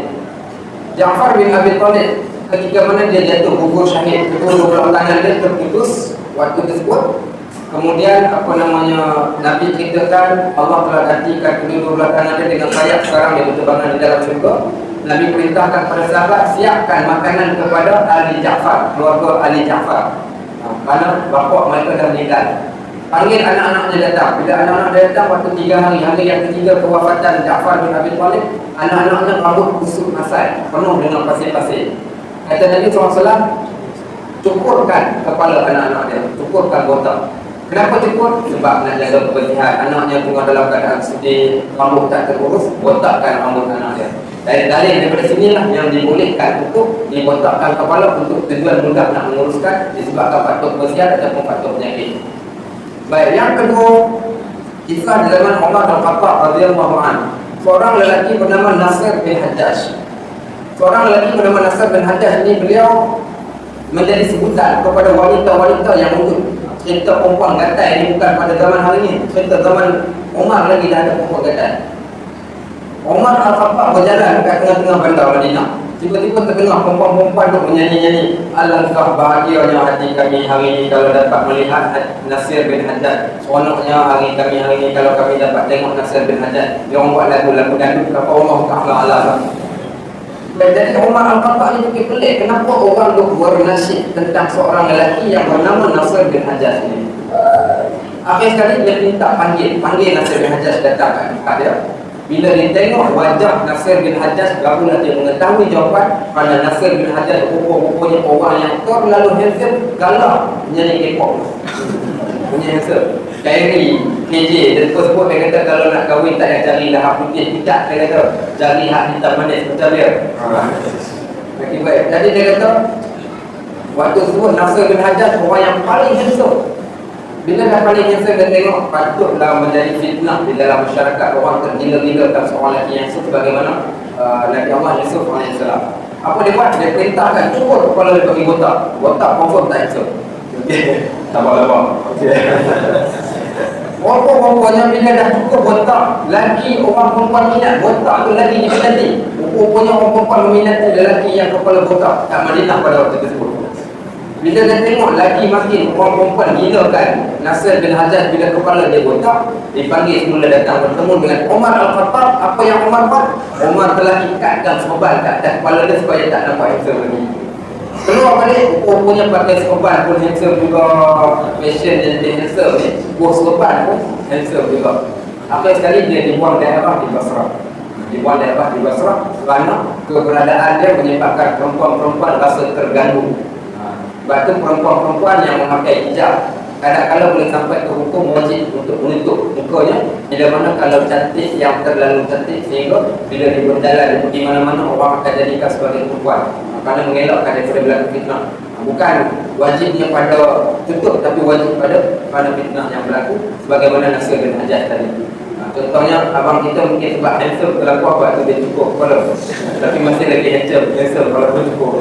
Ja'far bin Abi Thalib ketika mana dia jatuh gugur syahid, kedua belah tangan dia terputus waktu tersebut. Kemudian Nabi ceritakan Allah telah gantikan kedua belah tangan dia dengan sayap, sekarang dia berterbangan di dalam syurga. Nabi perintahkan pada sahabat, siapkan makanan kepada Ali Ja'far, keluarga Ali Ja'far, kerana bapak mereka dah meninggal. Panggil anak-anaknya datang. Bila anak-anak dia datang, waktu 3 hari, hari yang ketiga kewafatan Ja'far bin Abi Thalib, anak-anaknya rambut kusut asal, penuh dengan pasir-pasir. Kata Nabi SAW, cukurkan kepala anak-anak dia, cukurkan botak. Kenapa cukur? Sebab nak jaga kebersihan. Anaknya tengah dalam keadaan sedih, rambut tak terurus, botakkan rambut anak dia. Dalil daripada sinilah yang dibolehkan untuk dibotakkan kepala untuk tujuan mudah nak menguruskan disebabkan faktor kebersihan ataupun faktor penyakit. Baik, yang kedua, kisah di zaman Umar Al-Khattab radhiyallahu anhu. Seorang lelaki bernama Nasir bin Hajjaj. Seorang lelaki bernama Nasir bin Hajjaj ini beliau menjadi sebutan kepada wanita-wanita yang wujud. Cerita perempuan gatal ini bukan pada zaman hari ini. Cerita zaman Umar lagi dah ada perempuan gatal. Umar Al-Khattab berjalan dekat tengah-tengah bandar Madinah. Tiba-tiba terdengar perempuan-perempuan tu menyanyi-nyanyi, alangkah bahagianya hati kami hari ini kalau dapat melihat Nasir bin Hajjaj. Seronoknya hari kami hari ini kalau kami dapat tengok Nasir bin Hajjaj. Dia orang buat lagu-lagu dangdut kata Allah Ta'ala alam. Jadi Umar Al-Khattab ini pelik. Kenapa orang tu bernasib tentang seorang lelaki yang bernama Nasir bin Hajjaj ini? Akhir sekali dia minta panggil Nasir bin Hajjaj datang kat tempat dia. Bila dia tengok wajah Nasir bin Hajjaj, barulah dia mengetahui jawapan kerana Nasir bin Hajjaj rupa-rupanya orang yang terlalu handsome, galak, menyanyi K-pop. Punya handsome. Kyrie, KJ, dia sebut dia kata kalau nak kahwin tak payah cari lahap putih, tidak, dia kata cari hak hitam manis macam dia. Okay, baik. Jadi dia kata waktu sebut Nasir bin Hajjaj orang yang paling handsome. Bila dah paling handsome dan tengok, patutlah menjadi fitnah di dalam masyarakat. Orang tergila-gila tentang seorang lelaki yang handsome sebagaimana Nabi Allah Yusuf AS. Apa dia buat? Dia perintahkan cukur kepala dia pergi botak. Botak confirm tak handsome. Okay. Sabar-sabar. Okay. Orang-orangnya bila dah cukur botak, lelaki orang perempuan minat botak tu lagi diminati. Rupanya orang perempuan meminati lelaki yang kepala botak kat Madinah pada waktu tersebut. Bila dia tengok lagi makin orang perempuan gila kan Nasir bin Hajjaj bila kepala dia botak, dipanggil semula datang bertemu dengan Umar Al-Khattab. Apa yang Umar buat? Umar telah ikatkan sorban kat atas kepala dia supaya tak nampak handsome lagi. Keluar balik, rupanya pakai sorban pun handsome juga. Fashion yang dia handsome ni, buah sorban pun handsome juga. Akhir sekali dia dibuang daerah di Basrah. Dibuang daerah di Basrah kerana keberadaan dia menyebabkan perempuan-perempuan rasa terganggu. Sebab tu perempuan-perempuan yang memakai hijab kadang-kadang boleh sampai ke hukum wajib untuk menutup mukanya. Bila mana kalau cantik yang terlalu cantik sehingga bila dia berjalan di mana-mana orang akan jadikan sebagai perempuan kerana mengelakkan daripada berlaku fitnah. Bukan wajibnya pada tutup tapi wajib pada fitnah yang berlaku sebagaimana Nasir bin Hajjaj tadi. Contohnya abang kita mungkin sebab handsome terlalu apa tu dia cukup kepala tapi masih lagi handsome kalau pun cukup.